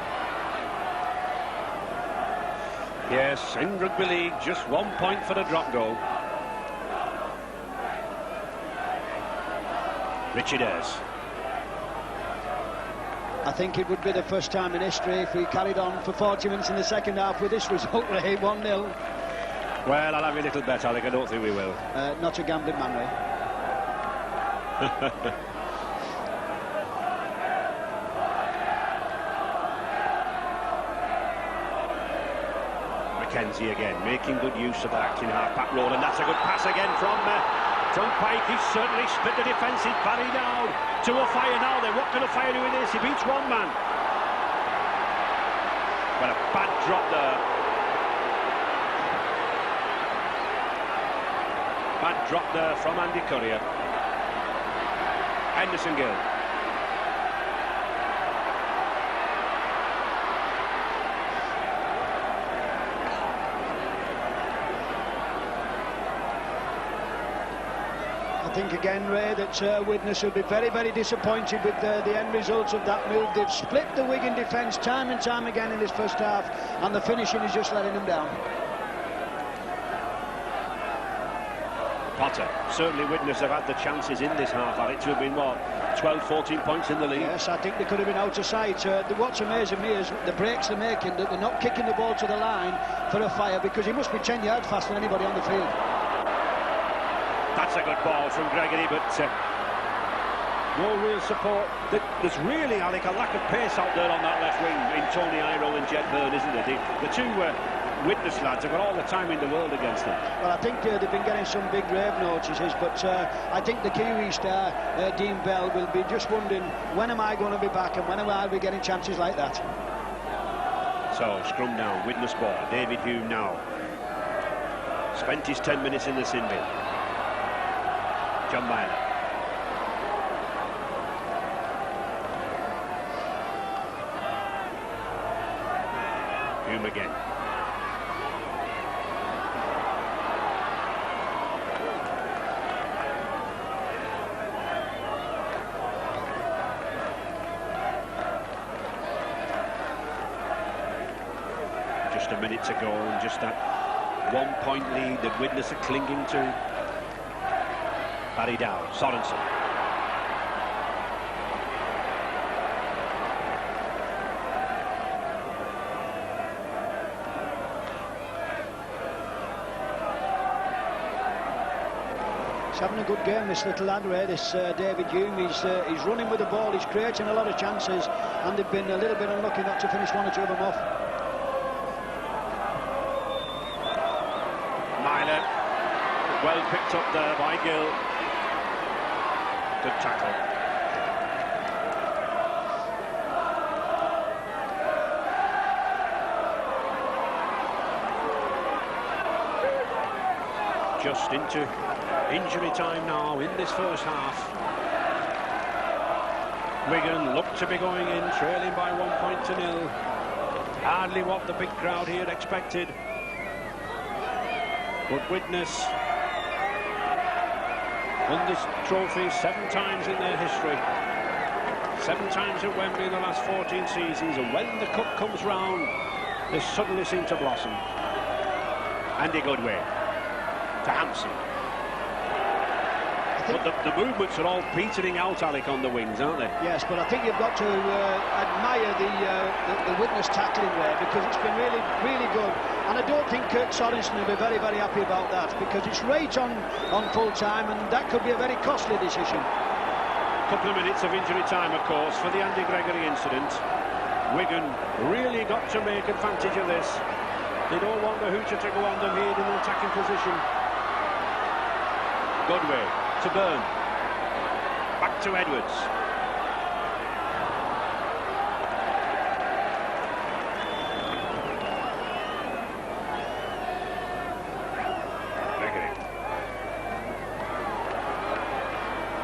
Yes, in rugby league, just 1 point for the drop goal. Richard Ayres. I think it would be the first time in history if we carried on for 40 minutes in the second half with this result, Ray, 1-0. Well, I'll have a little bet, Alec. I don't think we will. Not a gambling man, Ray. Mackenzie again, making good use of that acting half-back role, and that's a good pass again from Pike. He's certainly split the defence. He's Barry down to a fire now. Then what can a fire do with this? He beats one man. But a bad drop there. Bad drop there from Andy Currier. Henderson Gill. I think again, Ray, that Widnes will be very, very disappointed with the end result of that move. They've split the Wigan defence time and time again in this first half, and the finishing is just letting them down. Potter. Certainly Widnes have had the chances in this half, Alex, to have been, what, 12, 14 points in the league? Yes, I think they could have been out of sight. What's amazing me is the breaks they're making, that they're not kicking the ball to the line for a fire, because he must be 10 yards faster than anybody on the field. That's a good ball from Gregory, but no real support. There's really, Alec, a lack of pace out there on that left wing in Tony Iro and Jed Byrne, isn't there? The two Widnes lads have got all the time in the world against them. Well, I think they've been getting some big rave notices, but I think the Kiwi star, Dean Bell, will be just wondering, when am I going to be back, and when am I be getting chances like that? So, scrum down, Widnes ball. David Hume now. Spent his 10 minutes in the sin bin. John Myler. Hume again. Just a minute to go, and just that 1 point lead that Widnes are clinging to. Barry down, Sorensen. He's having a good game, this little lad, Ray, this David Hume. He's running with the ball, he's creating a lot of chances, and they've been a little bit unlucky not to finish one or two of them off. Myler, well picked up there by Gill. Good tackle. Just into injury time now in this first half. Wigan look to be going in, trailing by 1 point to nil. Hardly what the big crowd here expected. But Widnes won this trophy 7 times in their history. 7 times at Wembley in the last 14 seasons, and when the cup comes round, they suddenly seem to blossom. Andy Goodway to Hansen. But the movements are all petering out, Alec, on the wings, aren't they? Yes, but I think you've got to admire the Widnes tackling there, because it's been really, really good. And I don't think Kirk Sorensen will be very, very happy about that, because it's right on full time, and that could be a very costly decision. Couple of minutes of injury time, of course, for the Andy Gregory incident. Wigan really got to make advantage of this. They don't want the hooter to go on them here in an attacking position. Goodway to Byrne. Back to Edwards. Gregory.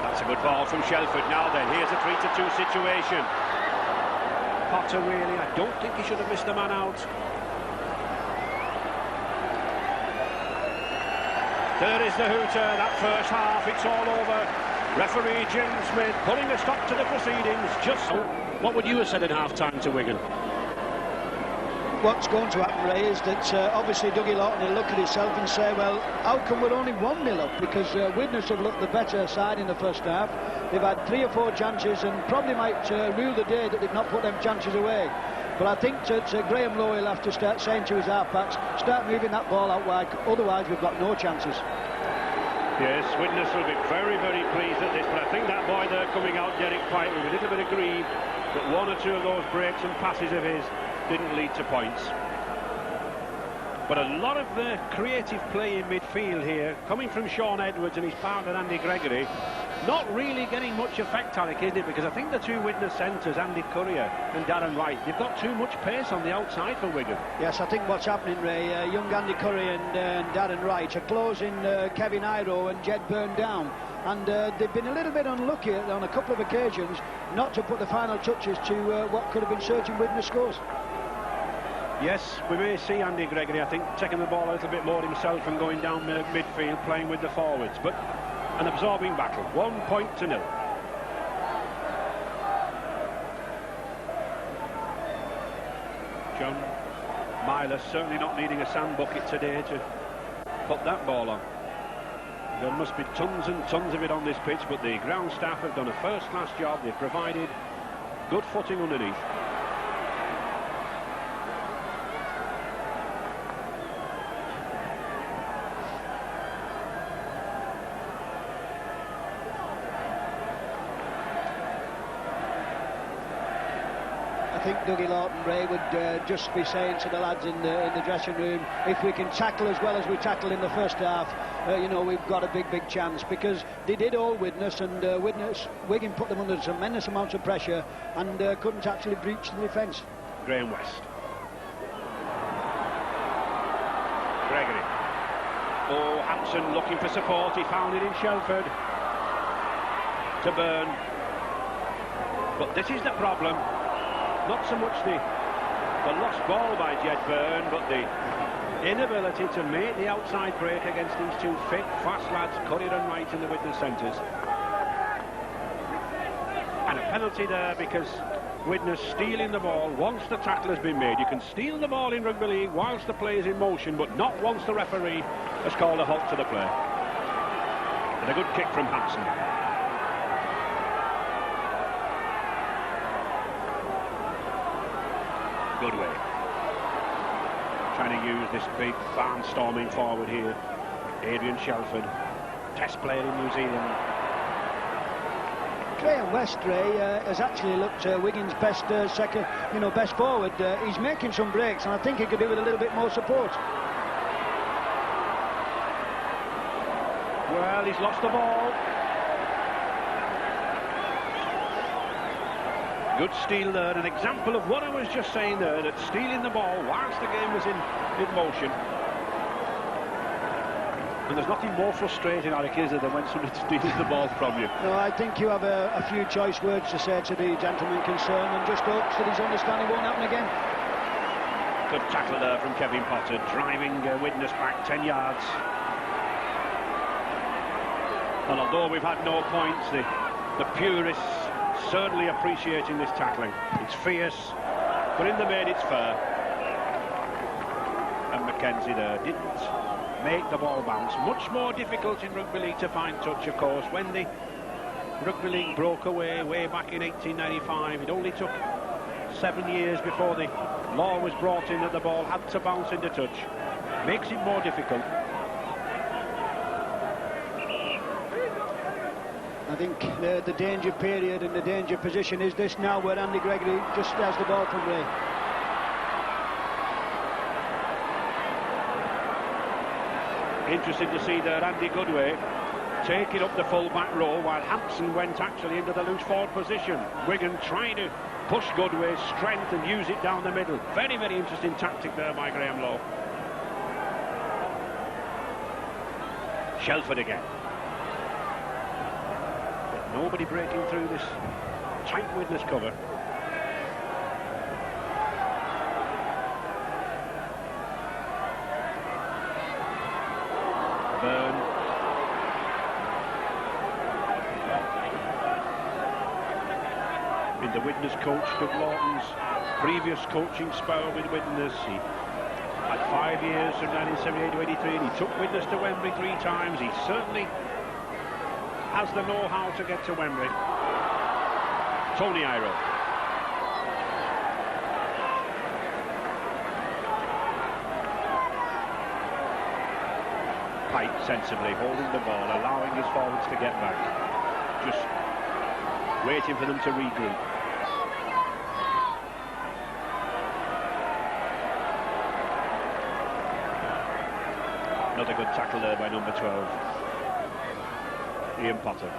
That's a good ball from Shelford. Now then, here's a 3-2 situation. Potter really, I don't think he should have missed the man out. There is the hooter, that first half, it's all over. Referee James Smith pulling a stop to the proceedings. Just what would you have said at half-time to Wigan? What's going to happen, Ray, is that obviously Dougie Lawton will look at himself and say, well, how come we're only 1-0 up? Because Widnes have looked the better side in the first half. They've had 3 or 4 chances and probably might rue the day that they've not put them chances away. But I think that Graham Lowe will have to start saying to his half-backs, start moving that ball out wide, otherwise we've got no chances. Yes, Widnes will be very, very pleased at this, but I think that boy there coming out, Derek White, with a little bit of grief that 1 or 2 of those breaks and passes of his didn't lead to points. But a lot of the creative play in midfield here, coming from Sean Edwards and his partner Andy Gregory, not really getting much effect, Alec, is it? Because I think the 2 Widnes centres, Andy Courier and Darren Wright, they've got too much pace on the outside for Wigan. Yes, I think what's happening, Ray, young Andy Courier and Darren Wright are closing Kevin Iro and Jed Byrne down. And they've been a little bit unlucky on a couple of occasions not to put the final touches to what could have been certain Widnes scores. Yes, we may see Andy Gregory, I think, taking the ball a little bit more himself and going down midfield, playing with the forwards. But an absorbing battle, 1-0. John Myler certainly not needing a sand bucket today to put that ball on. There must be tons and tons of it on this pitch, but the ground staff have done a first-class job. They've provided good footing underneath. I think Dougie Lawton, Ray, would just be saying to the lads in the dressing room, if we can tackle as well as we tackled in the first half, you know, we've got a big chance, because they did all Widnes, and Wigan put them under tremendous amounts of pressure and couldn't actually breach the defence. Graham West. Gregory. Oh, Hansen looking for support, he found it in Shelford. To Byrne. But this is the problem. Not so much the lost ball by Jed Byrne, but the inability to make the outside break against these 2 fit, fast lads, Courier and Wright in the Widnes centres. And a penalty there because Widnes stealing the ball once the tackle has been made. You can steal the ball in rugby league whilst the play is in motion, but not once the referee has called a halt to the play. And a good kick from Hansen. Goodway trying to use this big barnstorming forward here. Adrian Shelford, test player in New Zealand. Graham West, Ray, has actually looked Wigan's best best forward. He's making some breaks, and I think he could do with a little bit more support. Well, he's lost the ball. Good steal there, an example of what I was just saying there, that stealing the ball whilst the game was in motion. And there's nothing more frustrating, Alec, is there, than when somebody steals the ball from you. No, I think you have a few choice words to say to the gentleman concerned, and just hopes that his understanding won't happen again. Good tackle there from Kevin Potter, driving Widnes back 10 yards. And although we've had no points, the purists certainly appreciating this tackling. It's fierce, but in the main it's fair. And Mackenzie there didn't make the ball bounce. Much more difficult in rugby league to find touch, of course. When the rugby league broke away way back in 1895, it only took 7 years before the law was brought in that the ball had to bounce into touch. Makes it more difficult. I think the danger period and the danger position is this now, where Andy Gregory just has the ball from Ray. Interesting to see there Andy Goodway taking up the full back row while Hampson went actually into the loose forward position. Wigan trying to push Goodway's strength and use it down the middle. Very, very interesting tactic there by Graham Lowe. Shelford again. Nobody breaking through this tight Widnes cover. Byrne. In the Widnes coach, Doug Lawton's previous coaching spell with Widnes, he had 5 years from 1978 to 83, and he took Widnes to Wembley 3 times. He certainly has the know-how to get to Wembley. Tony Iro. Pike sensibly holding the ball, allowing his forwards to get back. Just waiting for them to regroup. Another good tackle there by number 12. Ian Potter.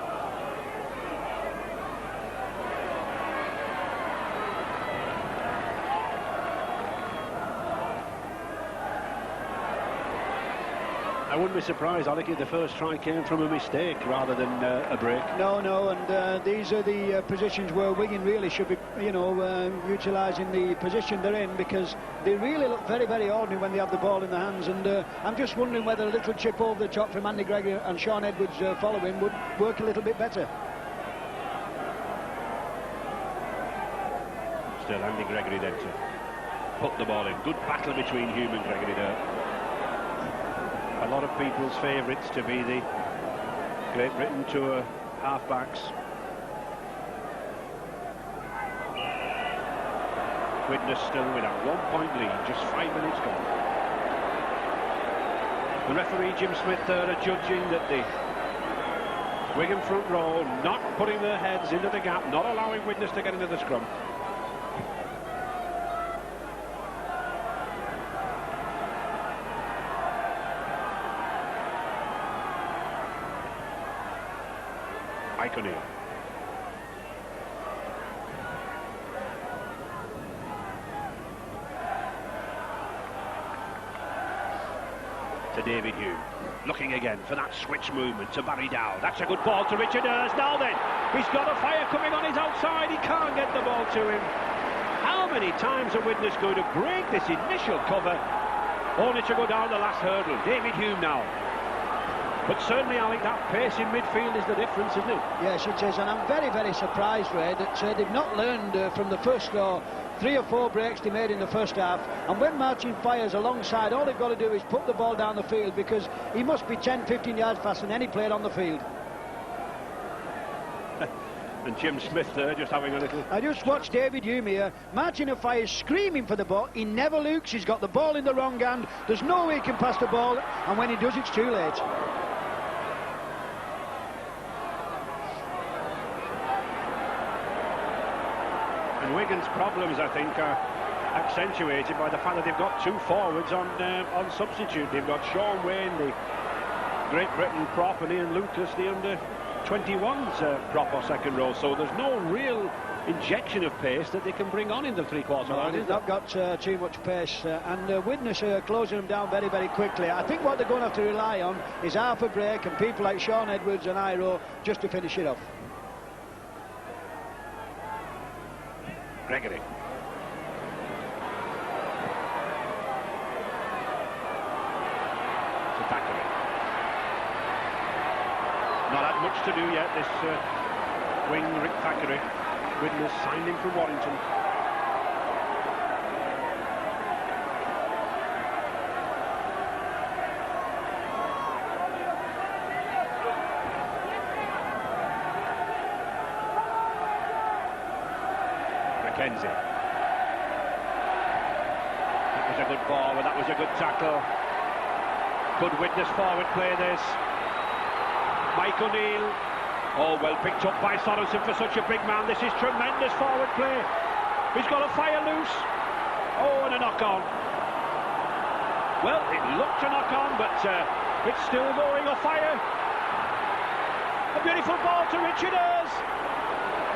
I wouldn't be surprised, Alec, if the first try came from a mistake rather than a break. No, and these are the positions where Wigan really should be, utilising the position they're in, because they really look very, very ordinary when they have the ball in their hands, and I'm just wondering whether a little chip over the top from Andy Gregory and Sean Edwards following would work a little bit better. Still Andy Gregory then to put the ball in. Good battle between Hume and Gregory there. A lot of people's favourites to be the Great Britain Tour half-backs. Widnes still with a 1-point lead, just 5 minutes gone. The referee Jim Smith there judging that the Wigan front row not putting their heads into the gap, not allowing Widnes to get into the scrum. O'Neill. To David Hume, looking again for that switch movement to Barry Dow. That's a good ball to Richard Hurst. Now then, he's got a fire coming on his outside. He can't get the ball to him. How many times are Widnes going to break this initial cover, only to go down the last hurdle? David Hume now. But certainly, Alec, that pace in midfield is the difference, isn't it? Yes, it is, and I'm very, very surprised, Ray, that they've not learned from the first 3 or 4 breaks they made in the first half. And when Martin fires alongside, all they've got to do is put the ball down the field, because he must be 10, 15 yards faster than any player on the field. And Jim Smith there just having a little... I just watched David Hume here. Martin fires screaming for the ball. He never looks. He's got the ball in the wrong hand. There's no way he can pass the ball, and when he does, it's too late. And Wigan's problems, I think, are accentuated by the fact that they've got 2 forwards on substitute. They've got Sean Wayne, the Great Britain prop, and Ian Lucas, the under-21s prop or second row. So there's no real injection of pace that they can bring on in the three-quarter line. They've not got too much pace, and Widnes are closing them down very, very quickly. I think what they're going to have to rely on is half a break and people like Sean Edwards and Iro just to finish it off. Gregory. much to do yet, this wing Rick Thackeray. Widnes signed him from Warrington. Mackenzie. That was a good ball, but that was a good tackle. Good Widnes forward play this. Mike O'Neill. Oh, well picked up by Sorensen for such a big man. This is tremendous forward play. He's got a fire loose. Oh, and a knock-on. Well, it looked a knock-on, but it's still going off fire. A beautiful ball to Richard Ayres.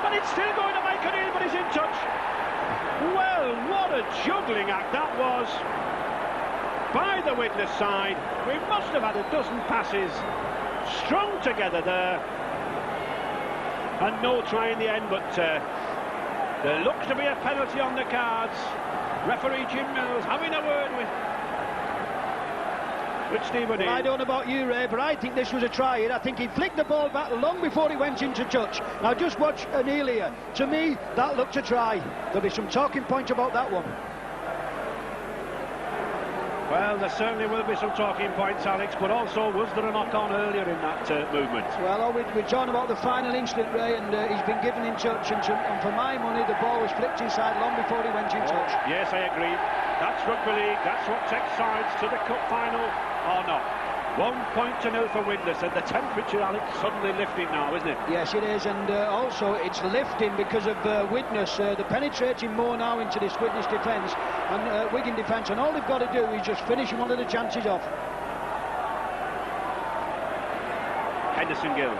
And it's still going to Mike O'Neill, but he's in touch. Well, what a juggling act that was by the Widnes side. We must have had a dozen passes strung together there. And no try in the end, but there looks to be a penalty on the cards. Referee Jim Mills having a word with Steve O'Neill. Well, I don't know about you, Ray, but I think this was a try here. I think he flicked the ball back long before he went into touch. Now just watch O'Neill here. To me, that looked a try. There'll be some talking points about that one. Well, there certainly will be some talking points, Alex, but also, was there a knock-on earlier in that movement? Well, we're talking about the final instant, Ray, and he's been given in touch, and for my money, the ball was flicked inside long before he went in touch. Yes, I agree. That's rugby league. That's what takes sides to the cup final or not. 1-0 for Widnes, and the temperature, Alex, suddenly lifting now, isn't it? Yes, it is, and also it's lifting because of Widnes. They're penetrating more now into this Widnes defence and Wigan defence, and all they've got to do is just finish one of the chances off. Henderson Gill.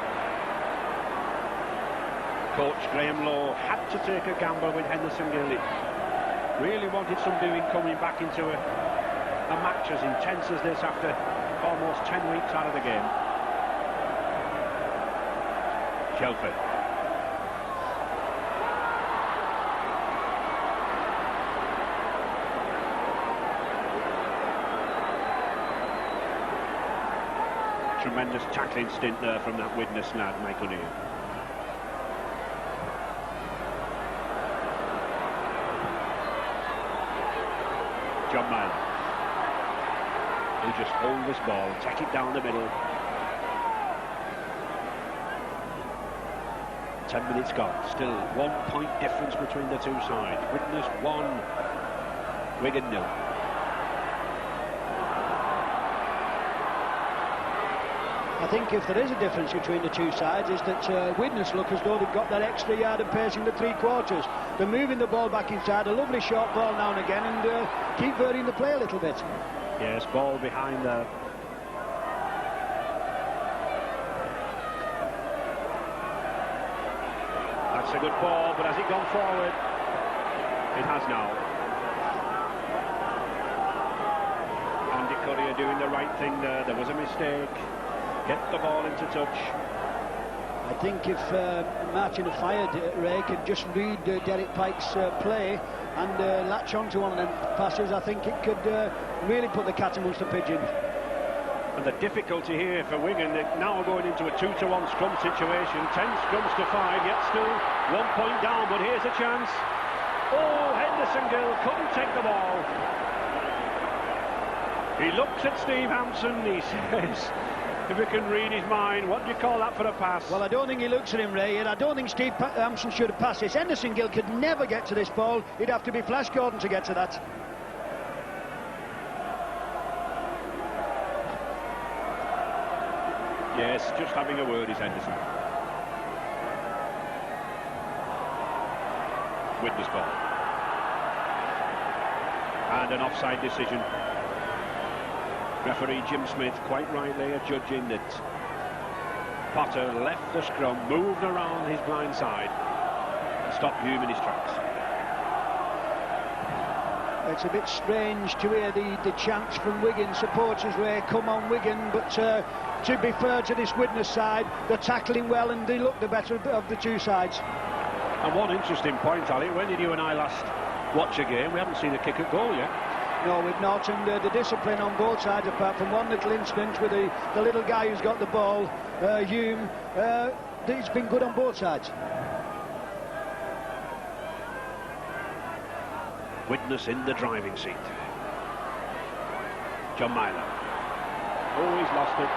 Coach Graham Lowe had to take a gamble with Henderson Gill. He really wanted some doing coming back into a match as intense as this after almost 10 weeks out of the game. Shelford. Tremendous tackling stint there from that Widnes lad, Mike O'Neill. John Myler. He'll just hold this ball, take it down the middle. 10 minutes gone, still 1 point difference between the two sides. Widnes 1, Wigan 0. I think if there is a difference between the two sides is that Widnes look as though they've got that extra yard of pace in the three quarters. They're moving the ball back inside, a lovely short ball now and again, and keep varying the play a little bit. Yes, ball behind there. That's a good ball, but has it gone forward? It has now. Andy Currier doing the right thing there. There was a mistake. Get the ball into touch. I think if Martin had fired, Ray could just read Derek Pike's play and latch on to one of them passes, I think it could really put the cat amongst the pigeons. And the difficulty here for Wigan, they're now going into a 2-1 scrum situation. 10 scrums to 5, yet still 1 point down, but here's a chance. Oh, Henderson Gill couldn't take the ball. He looks at Steve Hampson, he says, if we can read his mind, what do you call that for a pass? Well, I don't think he looks at him, Ray, and I don't think Steve Hampson should have passed this. Henderson Gill could never get to this ball. He'd have to be Flash Gordon to get to that. Yes, just having a word is Henderson. Widnes ball. And an offside decision. Referee Jim Smith quite rightly adjudging that Potter left the scrum, moved around his blind side and stopped Hume in his tracks. It's a bit strange to hear the chants from Wigan supporters, Ray, come on Wigan, but to be fair to this Widnes side, they're tackling well and they look the better of the two sides. And one interesting point, Ali, when did you and I last watch a game? We haven't seen a kick at goal yet. No, we've not, and the discipline on both sides, apart from one little incident with the little guy who's got the ball, Hume. It's been good on both sides. Widnes in the driving seat. John Myler. Oh, he's lost it.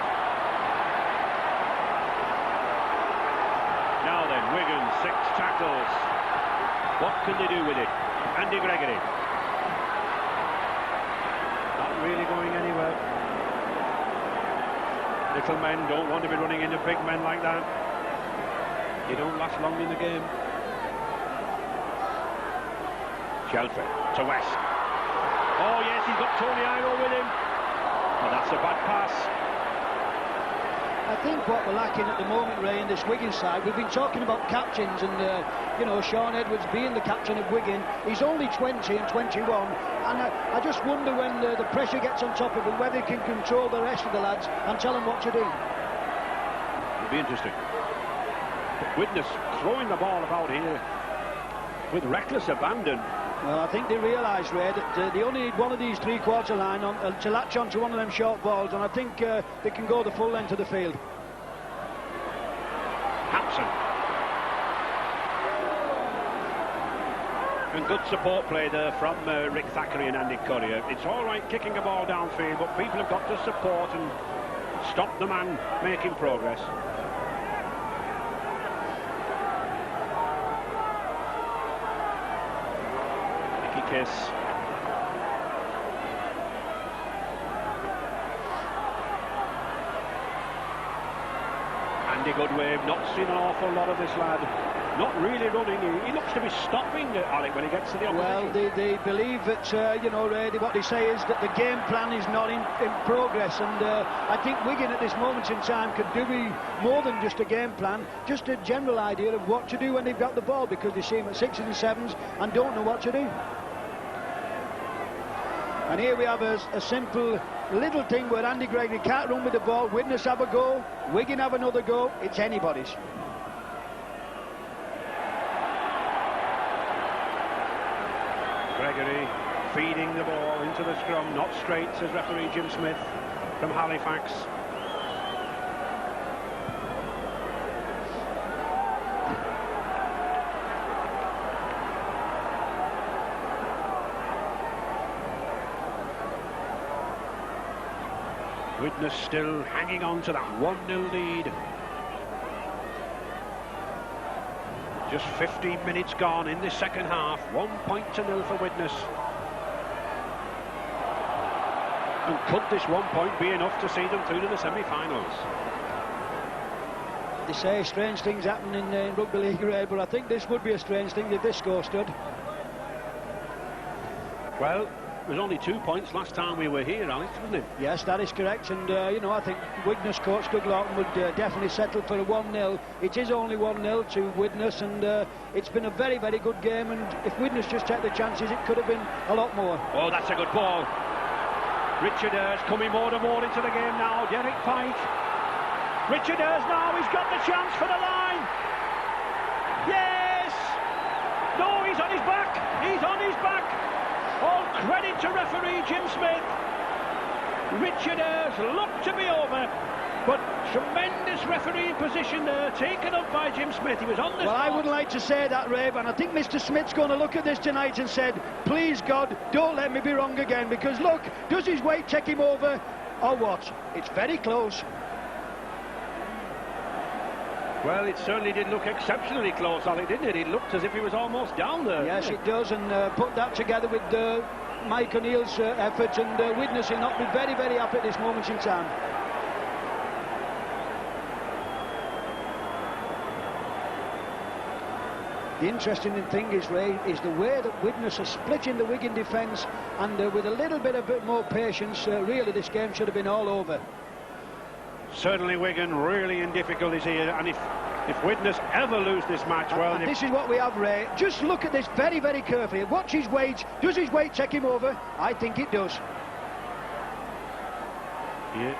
Now then, Wigan, 6 tackles. What can they do with it? Andy Gregory. Not really going anywhere. Little men don't want to be running into big men like that. You don't last long in the game. Shelford to West. Oh yes, he's got Tony Iro with him. Oh, that's a bad pass. I think what we're lacking at the moment, Ray, in this Wigan side, we've been talking about captains and, you know, Sean Edwards being the captain of Wigan. He's only 20 and 21, and I just wonder when the pressure gets on top of him, whether he can control the rest of the lads and tell them what to do. It'll be interesting. But Widnes throwing the ball about here with reckless abandon. Well, I think they realise, Ray, that they only need one of these three-quarter line to latch on to one of them short balls, and I think they can go the full length of the field. Hampson. And good support play there from Rick Thackeray and Andy Courier. It's all right kicking a ball downfield, but people have got to support and stop the man making progress. Kiss. Andy Goodwave, not seen an awful lot of this lad. Not really running. He looks to be stopping, Alec, when he gets to the opposition. Well, they believe that, you know, Ray, what they say is that the game plan is not in progress, and I think Wigan at this moment in time could do more than just a game plan, just a general idea of what to do when they've got the ball, because they see him at 6s and 7s and don't know what to do. And here we have a simple little thing where Andy Gregory can't run with the ball. Widnes have a go, Wigan have another go. It's anybody's. Gregory feeding the ball into the scrum, not straight, says referee Jim Smith from Halifax. Widnes still hanging on to that 1-0 lead. Just 15 minutes gone in this second half. 1-0 for Widnes. And could this 1 point be enough to see them through to the semi-finals? They say strange things happen in rugby league, Ray, but I think this would be a strange thing if this score stood. Well, it was only 2 points last time we were here, Alex, wasn't it? Yes, that is correct, and you know, I think Widnes coach Doug Lawton would definitely settle for a 1-0. It is only 1-0 to Widnes, and it's been a very, very good game, and if Widnes just take the chances, it could have been a lot more. Oh, that's a good ball. Richard Ayres coming more and more into the game now. Derek Pike. Richard Ayres now, he's got the chance for the line. Yes! No, he's on his back. He's on his back. All credit to referee Jim Smith. Richard Ayres looked to be over, but tremendous refereeing position there, taken up by Jim Smith. He was on the spot. I would like to say that, Rabe, and I think Mr. Smith's going to look at this tonight and said, please God, don't let me be wrong again, because look, does his weight take him over or what? It's very close. Well, it certainly did look exceptionally close, Alec, didn't it? It looked as if he was almost down there. Yes, it does, and put that together with Mike O'Neill's effort, and Widnes will not be very, very happy at this moment in time. The interesting thing is, Ray, is the way that Widnes are splitting the Wigan defence, and with a little bit more patience, really this game should have been all over. Certainly Wigan really in difficulties here, and if Widnes ever lose this match, well... And this is what we have, Ray. Just look at this very, very carefully. Watch his weight. Does his weight take him over? I think it does. Yeah.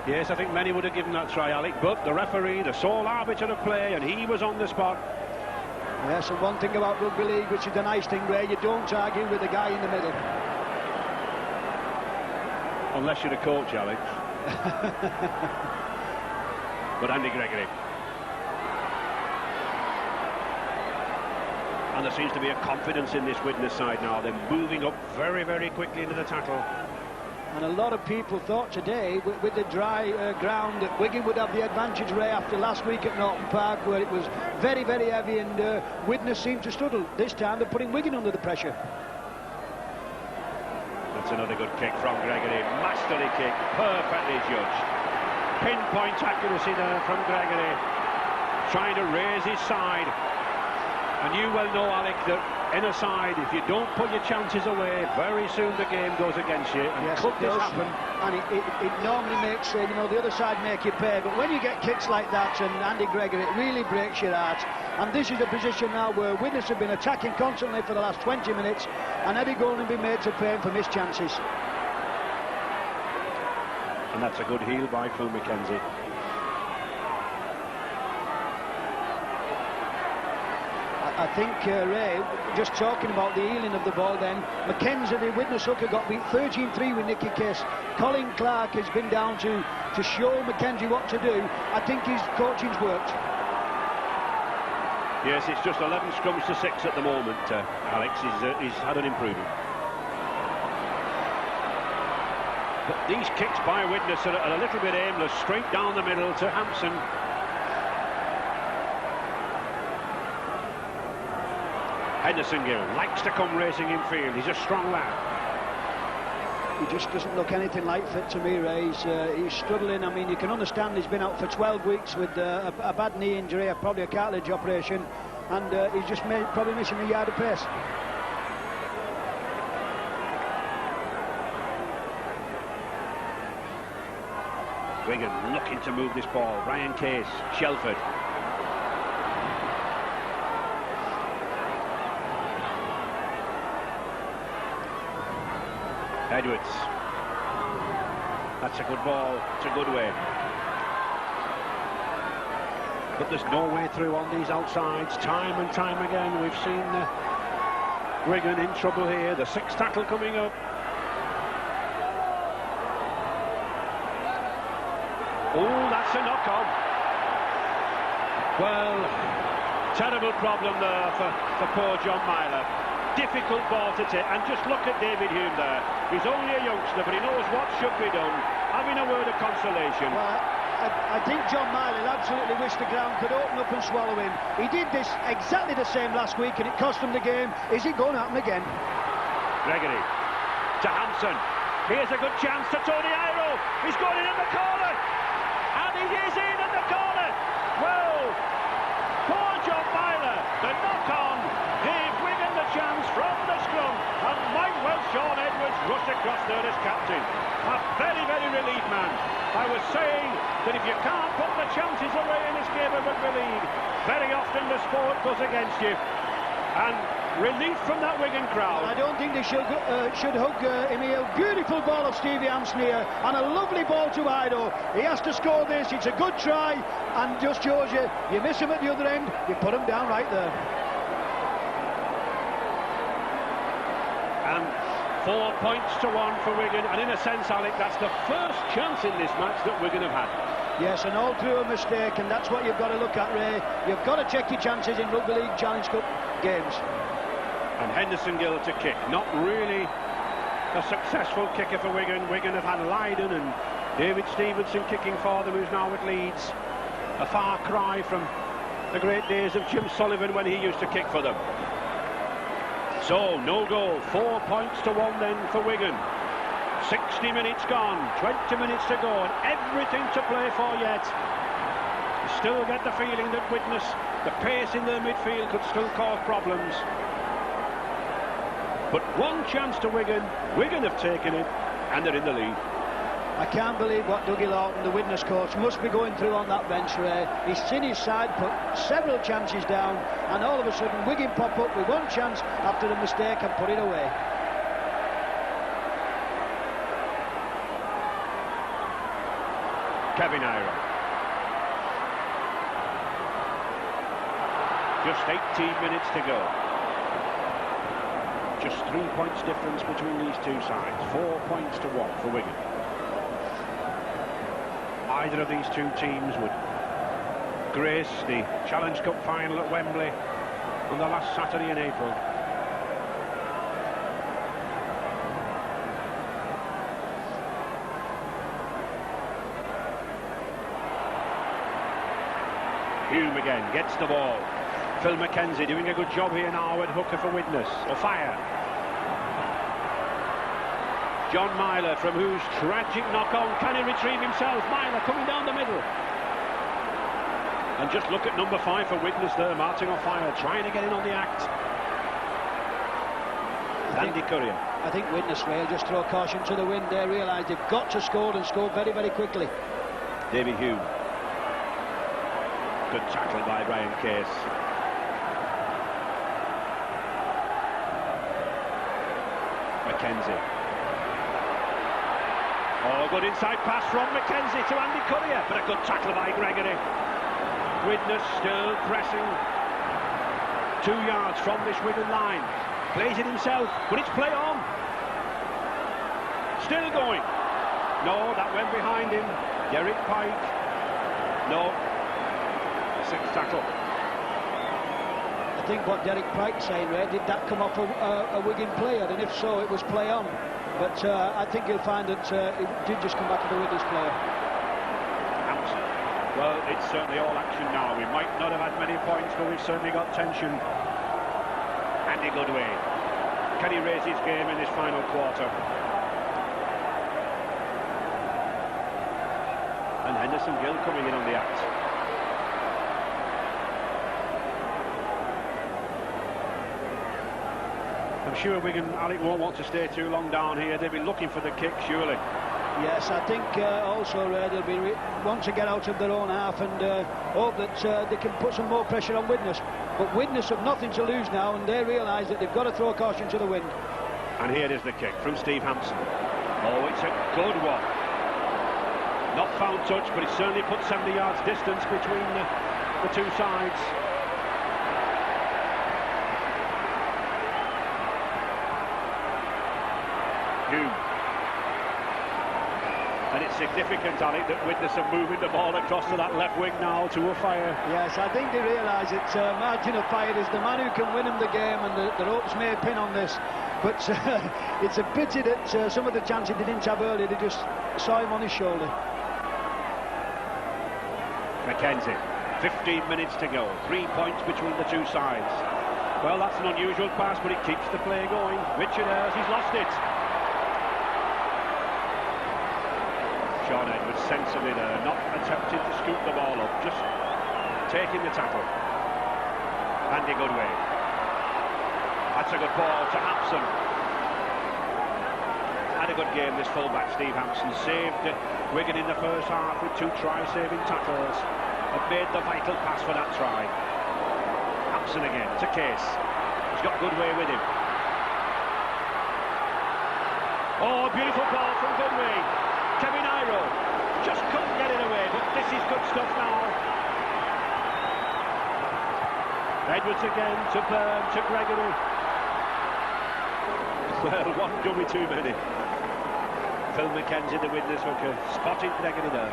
Yes, I think many would have given that try, Alec, but the referee, the sole arbiter of play, and he was on the spot. Yes, and one thing about rugby league, which is the nice thing, Ray, you don't argue with the guy in the middle. Unless you're a coach, Alex. But Andy Gregory. And there seems to be a confidence in this Widnes side now. They're moving up very, very quickly into the tackle. And a lot of people thought today, with the dry ground, that Wigan would have the advantage, Ray, after last week at Norton Park, where it was very, very heavy, and Widnes seemed to struggle. This time they're putting Wigan under the pressure. That's another good kick from Gregory. Masterly kick, perfectly judged. Pinpoint accuracy there from Gregory. Trying to raise his side. And you well know, Alec, that in a side, if you don't put your chances away, very soon the game goes against you. And yes, could this happen? And it normally makes the other side make you pay. But when you get kicks like that, and Andy Gregory, it really breaks your heart. And this is a position now where Widnes have been attacking constantly for the last 20 minutes, and Eddie Golden been made to pay for missed chances. And that's a good heel by Phil McKenzie. I think, Ray, just talking about the healing of the ball then, McKenzie, the Widnes hooker, got beat 13-3 with Nicky Case. Colin Clark has been down to show McKenzie what to do. I think his coaching's worked. Yes, it's just 11 scrums to 6 at the moment, Alex. He's had an improvement. But these kicks by Widnes are a little bit aimless, straight down the middle to Hampson. Henderson Gill likes to come racing in field. He's a strong lad. He just doesn't look anything like fit to me, Ray. He's struggling. I mean, you can understand he's been out for 12 weeks with a bad knee injury, probably a cartilage operation, and he's just probably missing a yard of pace. Wigan looking to move this ball. Ryan Case, Shelford. Edwards. That's a good ball. It's a good way. But there's no way through on these outsides. Time and time again we've seen Wigan in trouble here. The sixth tackle coming up. Oh, that's a knock-on. Well, terrible problem there for poor John Myler. Difficult ball to take, and just look at David Hume there. He's only a youngster, but he knows what should be done. Having a word of consolation. Well, I think John Miley absolutely wished the ground could open up and swallow him. He did this exactly the same last week, and it cost him the game. Is it going to happen again? Gregory to Hampson. Here's a good chance to Tony Iro. He's going in the corner, and he is in at the corner. Well, poor John Myler. The knock-on gave Wigan the chance from the scrum, and might well Sean Edwards rush across there as captain. A very, very relieved man. I was saying that if you can't put the chances away in this game of rugby league, very often the sport goes against you. And relief from that Wigan crowd. I don't think they should hug him here. Beautiful ball of Stevie Hampson here, and a lovely ball to Ido. He has to score this. It's a good try, and just shows you miss him at the other end, you put him down right there. And 4 points to 1 for Wigan, and in a sense, Alec, that's the first chance in this match that Wigan have had. Yes, and all through a mistake, and that's what you've got to look at, Ray. You've got to check your chances in Rugby League Challenge Cup games. And Henderson Gill to kick. Not really a successful kicker for Wigan. Wigan have had Lydon and David Stevenson kicking for them, who's now at Leeds. A far cry from the great days of Jim Sullivan when he used to kick for them. So, no goal. 4 points to 1 then for Wigan. 60 minutes gone, 20 minutes to go, and everything to play for yet. You still get the feeling that Widnes, the pace in their midfield could still cause problems. But one chance to Wigan. Wigan have taken it, and they're in the lead. I can't believe what Dougie Lawton, the Widnes coach, must be going through on that bench, Ray. He's seen his side put several chances down, and all of a sudden Wigan pop up with one chance after a mistake and put it away. Kevin Iro. Just 18 minutes to go. Just 3 points difference between these two sides. 4 points to 1 for Wigan. Either of these two teams would grace the Challenge Cup final at Wembley on the last Saturday in April. Hume again gets the ball. Phil Mackenzie doing a good job here now at hooker for Widnes. O'Fire. John Myler, from whose tragic knock-on can he retrieve himself? Myler coming down the middle. And just look at number 5 for Widnes there, Martin O'Fire, trying to get in on the act. Andy Courier. I think Widnes will just throw caution to the wind. They realise they've got to score and score very, very quickly. David Hume. Good tackle by Brian Case. Mackenzie. Oh, good inside pass from Mackenzie to Andy Courier, but a good tackle by Gregory. Widnes still pressing 2 yards from this Wigan line. Plays it himself, but it's play on. Still going. No, that went behind him. Derek Pike. No. 6th tackle. I think what Derek Pike's saying, Ray, did that come off a Wigan player? And if so, it was play on. But I think you'll find that it did just come back to the Widnes player. Hampson. Well, it's certainly all action now. We might not have had many points, but we've certainly got tension. Andy Goodway. Can he raise his game in this final quarter? And Henderson Gill coming in on the act. I'm sure Wigan, Alec, won't want to stay too long down here. They'll be looking for the kick, surely. Yes, I think also they'll be want to get out of their own half and hope that they can put some more pressure on Widnes. But Widnes have nothing to lose now, and they realise that they've got to throw caution to the wind. And here is the kick from Steve Hampson. Oh, it's a good one. Not found touch, but it certainly put 70 yards distance between the two sides. Hume. And it's significant, Alec, that Widnes are moving the ball across to that left wing now to O'Fire. Yes, I think they realise that Martin O'Fire is the man who can win them the game, and the ropes may pin on this. But it's a pity that some of the chances they didn't have earlier, they just saw him on his shoulder. Mackenzie, 15 minutes to go, 3 points between the two sides. Well, that's an unusual pass, but it keeps the play going. Richard Ayres, he's lost it. Sean Edwards sensibly there, not attempting to scoop the ball up, just taking the tackle. Andy Goodway. That's a good ball to Hampson. Had a good game, this fullback, Steve Hampson. Saved Wigan in the first half with 2 try-saving tackles. And made the vital pass for that try. Hampson again to Case. He's got Goodway with him. Oh, beautiful ball from Goodway. Kevin Iro just couldn't get it away, but this is good stuff now. Edwards again to Byrne, to Gregory. Well, one dummy too many. Phil Mackenzie, the Widnes hooker, spotted Gregory there.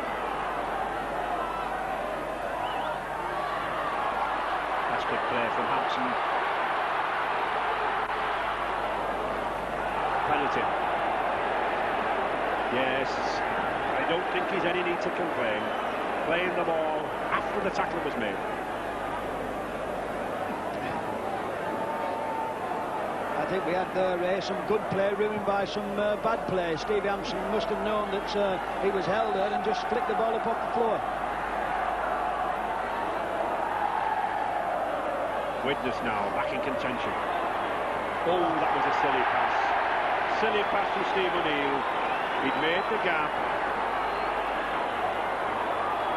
That's good play from Hampson. Penalty. Yes, I don't think he's any need to complain. Playing the ball after the tackle was made. I think we had some good play ruined by some bad play. Steve Hampson must have known that he was held there and just flicked the ball up off the floor. Widnes now back in contention. Oh, that was a silly pass. Silly pass from Steve O'Neill. He'd made the gap.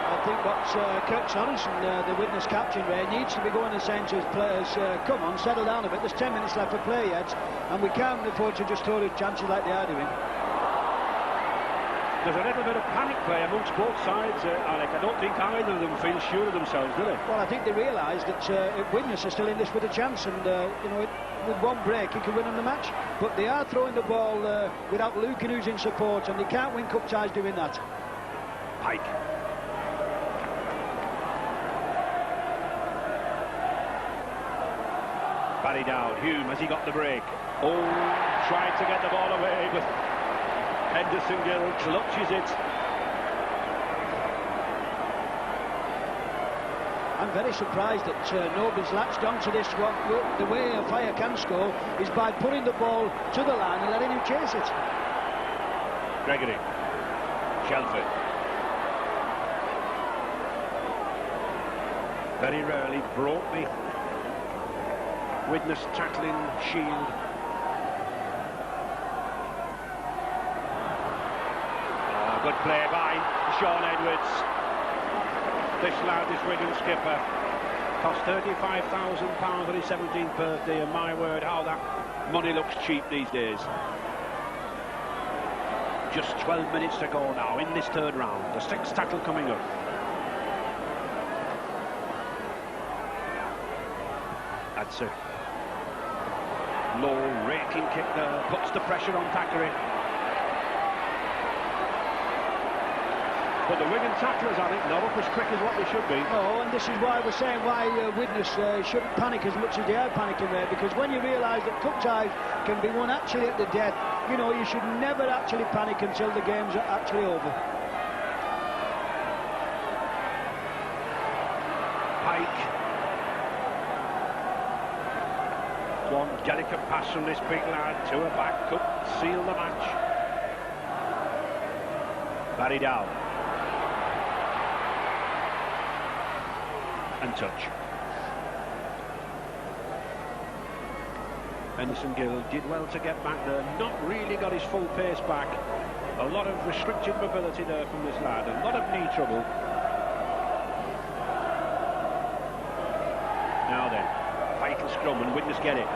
I think what Kirk Sorensen, the Widnes captain, Ray, needs to be going and saying to his players, come on, settle down a bit. There's 10 minutes left for play yet, and we can't afford to just throw the chances like they are doing. There's a little bit of panic play amongst both sides, Alec. I don't think either of them feel sure of themselves, do they? Well, I think they realise that Widnes are still in this with a chance, and with one break he could win them the match. But they are throwing the ball without Lucan, who's in support, and they can't win cup ties doing that. Pike. Barry Dowd. Hume, has he got the break? Oh, tried to get the ball away, but Henderson Gill clutches it. I'm very surprised that nobody's latched onto this one. The way a Fire can score is by putting the ball to the line and letting him chase it. Gregory. Shelford. Very rarely broke the Widnes tackling shield. Oh, good play by Sean Edwards. This lad is Wigan skipper. Cost £35,000 on his 17th birthday, and my word, how that money looks cheap these days. Just 12 minutes to go now in this third round. The sixth tackle coming up. That's a low raking kick there, puts the pressure on Thackeray. But the Wigan tacklers, I think, not up as quick as what they should be. Oh, and this is why we're saying why Widnes shouldn't panic as much as they are panicking there, because when you realise that cup ties can be won actually at the death, you know, you should never actually panic until the games are actually over. Pike. One delicate pass from this big lad to a back, could seal the match. Barry Dow. And touch. Henderson Gill did well to get back there, not really got his full pace back. A lot of restricted mobility there from this lad, a lot of knee trouble. Now then, vital scrum, and Widnes get it.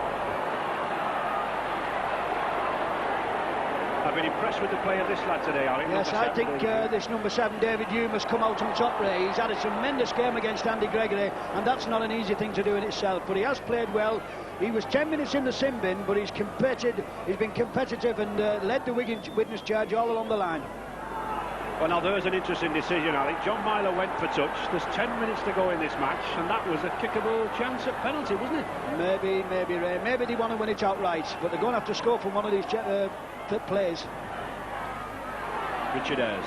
I've been impressed with the play of this lad today, Alex. Yes, I think this number 7, David Hume, has come out on top, Ray. He's had a tremendous game against Andy Gregory, and that's not an easy thing to do in itself, but he has played well. He was 10 minutes in the sin bin, but he's been competitive and led the Widnes charge all along the line. Well, now there's an interesting decision, Alex. John Myler went for touch. There's 10 minutes to go in this match, and that was a kickable chance at penalty, wasn't it? Maybe, Ray. Maybe they want to win it outright, but they're going to have to score from one of these plays. Richard Ayres.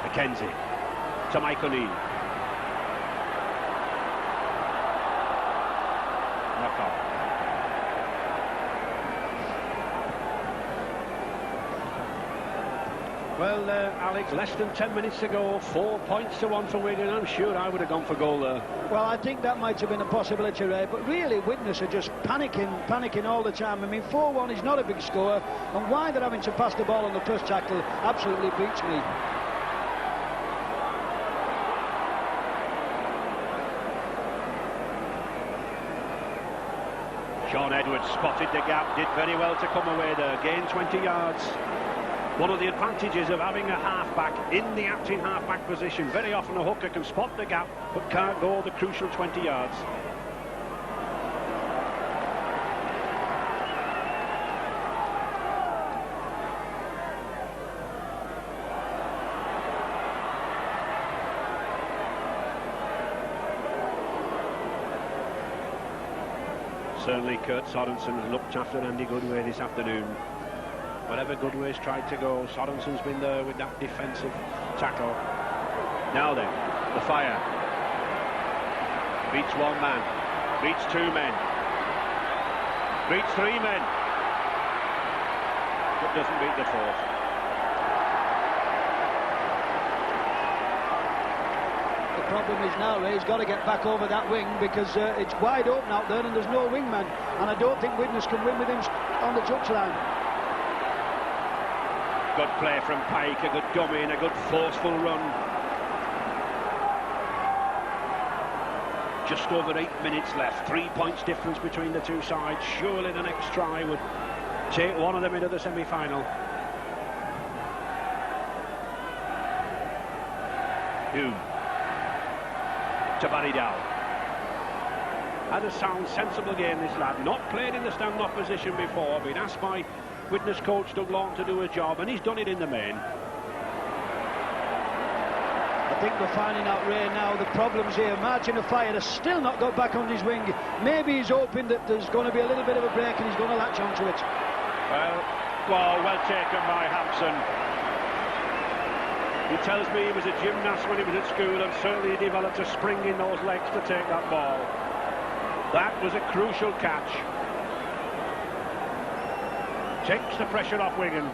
McKenzie to Mike O'Neill. Knock off. Well, Alex, less than 10 minutes to go, 4 points to 1 for Wigan. I'm sure I would have gone for goal there. Well, I think that might have been a possibility, Ray, but really Widnes are just panicking all the time. I mean, 4-1 is not a big score, and why they're having to pass the ball on the first tackle absolutely beats me. Sean Edwards spotted the gap, did very well to come away there, gained 20 yards. One of the advantages of having a half-back in the acting half-back position. Very often a hooker can spot the gap, but can't go the crucial 20 yards. Certainly Kurt Sorensen has looked after Andy Goodway this afternoon. Wherever Goodway's tried to go, Sorensen's been there with that defensive tackle. Now then, the Fire. Beats one man, beats two men, beats three men, but doesn't beat the fourth. The problem is now, Ray, he's got to get back over that wing because it's wide open out there and there's no wingman, and I don't think Widnes can win with him on the touchline. Good play from Pike, a good dummy and a good forceful run. Just over 8 minutes left, 3 points difference between the two sides. Surely the next try would take one of them into the semi-final. Hume to Barry Dow. Had a sound, sensible game, this lad. Not played in the stand-off position before, been asked by Widnes coach Doug Long to do a job, and he's done it in the main. think we're finding out, Ray, now the problem's here. Martin Offiah has still not got back on his wing. Maybe he's hoping that there's going to be a little bit of a break and he's going to latch onto it. Well taken by Hampson. He tells me he was a gymnast when he was at school, and certainly he developed a spring in those legs to take that ball. That was a crucial catch. Takes the pressure off Wigan.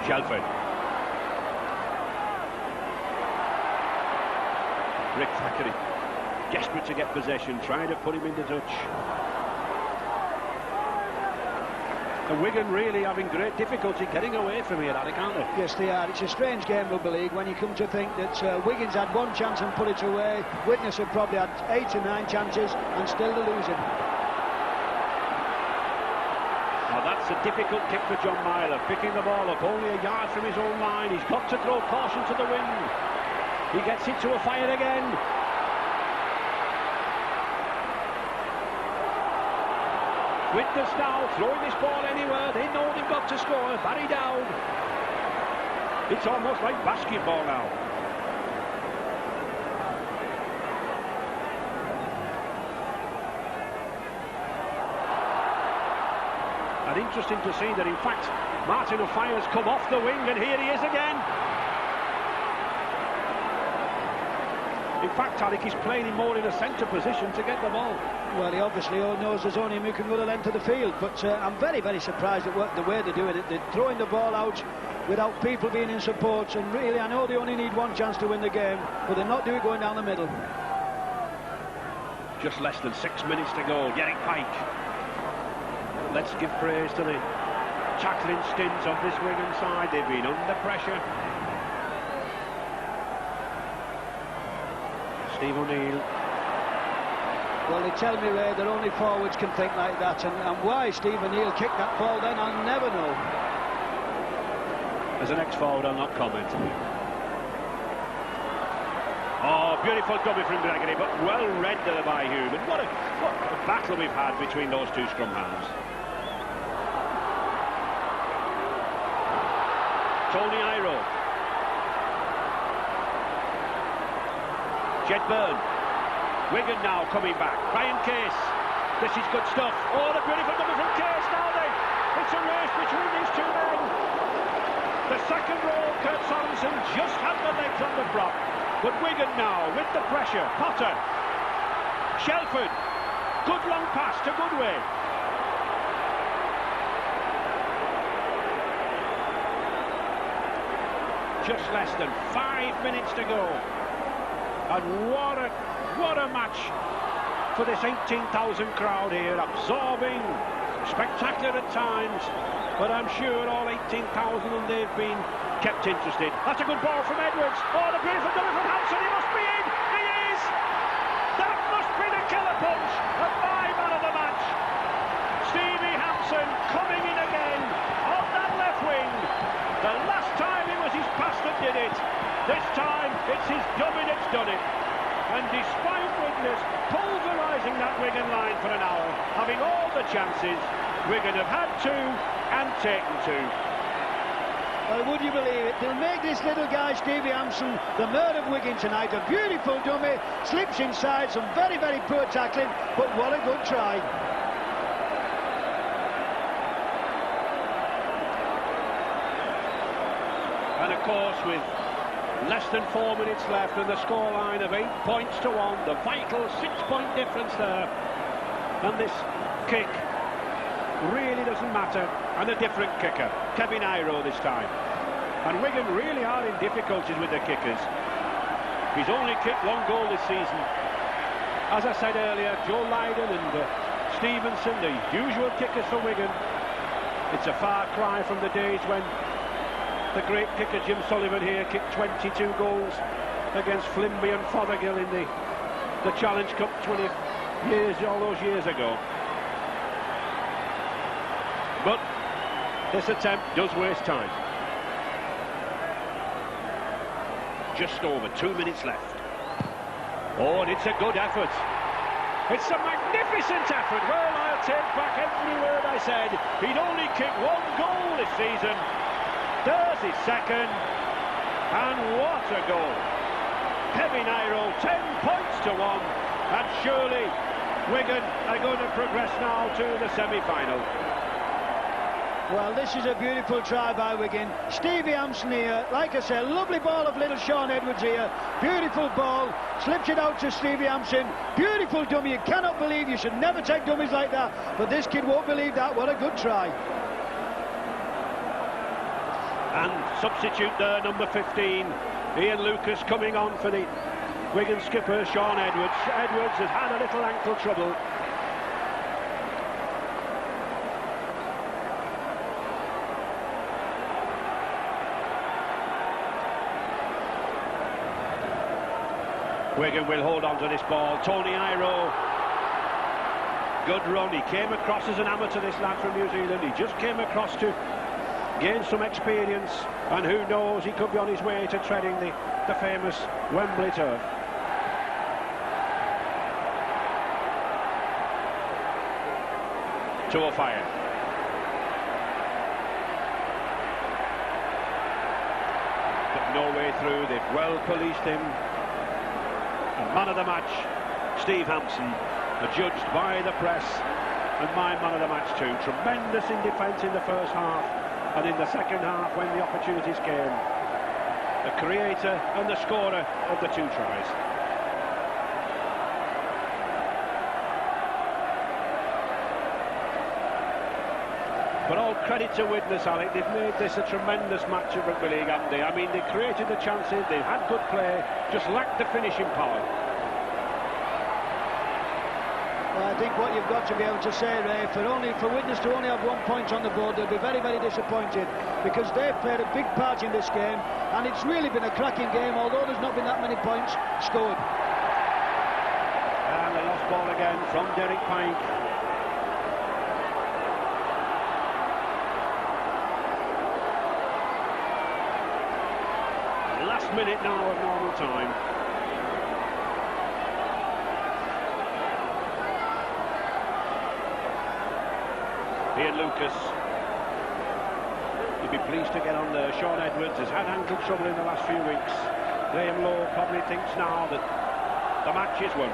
Shelford. Rick Thackeray, desperate to get possession, trying to put him into touch. And Wigan really having great difficulty getting away from here, aren't they? Yes, they are. It's a strange game, rugby league, when you come to think that Wigan's had one chance and put it away. Widnes have probably had 8 or 9 chances and still they're losing. Now that's a difficult kick for John Myler, picking the ball up only a yard from his own line. He's got to throw caution to the wind. He gets it to Offiah again. Widnes now throwing this ball anywhere. They know they've got to score. Barry Dowd. It's almost like basketball now. And interesting to see that, in fact, Martin Offiah's come off the wing, and here he is again. In fact, Alec, he's playing him more in a centre position to get the ball. Well, he obviously knows there's only him who can go the length of the field, but I'm very, very surprised at the way they're doing it. They're throwing the ball out without people being in support, and really, I know they only need one chance to win the game, but they're not doing it going down the middle. Just less than 6 minutes to go. Derek Pike. Let's give praise to the tackling stints of this Wigan side. They've been under pressure. Steve O'Neill. Well, they tell me, Ray, that only forwards can think like that, and why Steve O'Neill kicked that ball then, I'll never know. As an ex-forward, I'll not comment. Oh, beautiful dummy from Gregory, but well read there by Hume. And what a battle we've had between those two scrum halves. Tony Iro. Jed Byrne. Wigan now coming back. Brian Case. This is good stuff. Oh, the beautiful number from Case now then. It's a race between these two men. The second row, Kurt Sorensen just had the legs on the prop. But Wigan now with the pressure. Potter. Shelford. Good long pass to Goodway. Just less than 5 minutes to go. And what a match for this 18,000 crowd here, absorbing, spectacular at times, but I'm sure all 18,000 and they've been kept interested. That's a good ball from Edwards. Oh, the beautiful double from Hampson. He must be in. He is. That must be the killer punch of my man of the match. Stevie Hampson coming in again on that left wing. The last time it was his pass that did it. This time it's his dummy that's done it. And despite Widnes pulverising that Wigan line for an hour, having all the chances, Wigan have had 2 and taken 2. Well, would you believe it? They'll make this little guy, Stevie Hampson, the man of Wigan tonight. A beautiful dummy, slips inside, some very, very poor tackling, but what a good try. And of course, with less than 4 minutes left and the scoreline of 8 points to 1, the vital 6-point difference there. And this kick really doesn't matter. And a different kicker, Kevin Iro this time. And Wigan really are in difficulties with the kickers. He's only kicked 1 goal this season. As I said earlier, Joe Lydon and Stevenson, the usual kickers for Wigan. It's a far cry from the days when the great kicker Jim Sullivan here kicked 22 goals against Flimby and Fothergill in the Challenge Cup all those years ago. But this attempt does waste time. Just over 2 minutes left. Oh, and it's a good effort. It's a magnificent effort. Well, I'll take back every word I said. He'd only kicked 1 goal this season. There's his second, and what a goal! Kevin Iro, 10 points to 1, and surely Wigan are going to progress now to the semi-final. Well, this is a beautiful try by Wigan. Stevie Hampson here, like I said, lovely ball of little Sean Edwards here. Beautiful ball, slips it out to Stevie Hampson. Beautiful dummy, you cannot believe, you should never take dummies like that. But this kid won't believe that, what a good try. And substitute there, number 15, Ian Lucas coming on for the Wigan skipper, Sean Edwards. Edwards has had a little ankle trouble. Wigan will hold on to this ball. Tony Iro, good run. He came across as an amateur, this lad from New Zealand. He just came across to gain some experience, and who knows, he could be on his way to treading the famous Wembley turf. To a fire. But no way through. They've well policed him. And man of the match, Steve Hampson, adjudged by the press, and my man of the match too. Tremendous in defence in the first half, and in the second half when the opportunities came, the creator and the scorer of the 2 tries. But all credit to Widnes, Alec. They've made this a tremendous match of rugby league, haven't they? I mean, they created the chances, they've had good play, just lacked the finishing power. Well, I think what you've got to be able to say, Ray, for Widnes to only have 1 point on the board, they'll be very, very disappointed, because they've played a big part in this game, and it's really been a cracking game, although there's not been that many points scored. And a lost ball again from Derek Pike. Last minute now of normal time. Ian Lucas, he'll be pleased to get on there. Sean Edwards has had ankle trouble in the last few weeks. Graham Lowe probably thinks now that the match is won.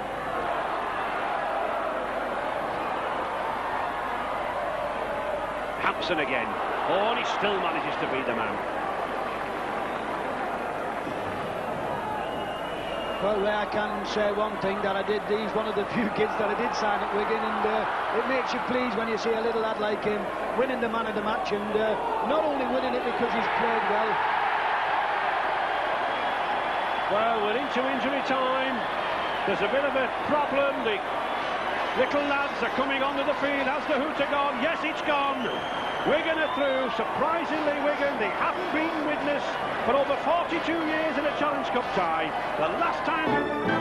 Hampson again. Oh, and he still manages to beat the man. Well, Ray, I can say one thing, that he's one of the few kids that I did sign at Wigan, and it makes you pleased when you see a little lad like him winning the man of the match, and not only winning it because he's played well. Well, we're into injury time. There's a bit of a problem. The little lads are coming onto the field. Has the hooter gone? Yes, it's gone. Wigan are through. Surprisingly, Wigan, they haven't beaten Widnes for over 42 years in a Challenge Cup tie. The last time...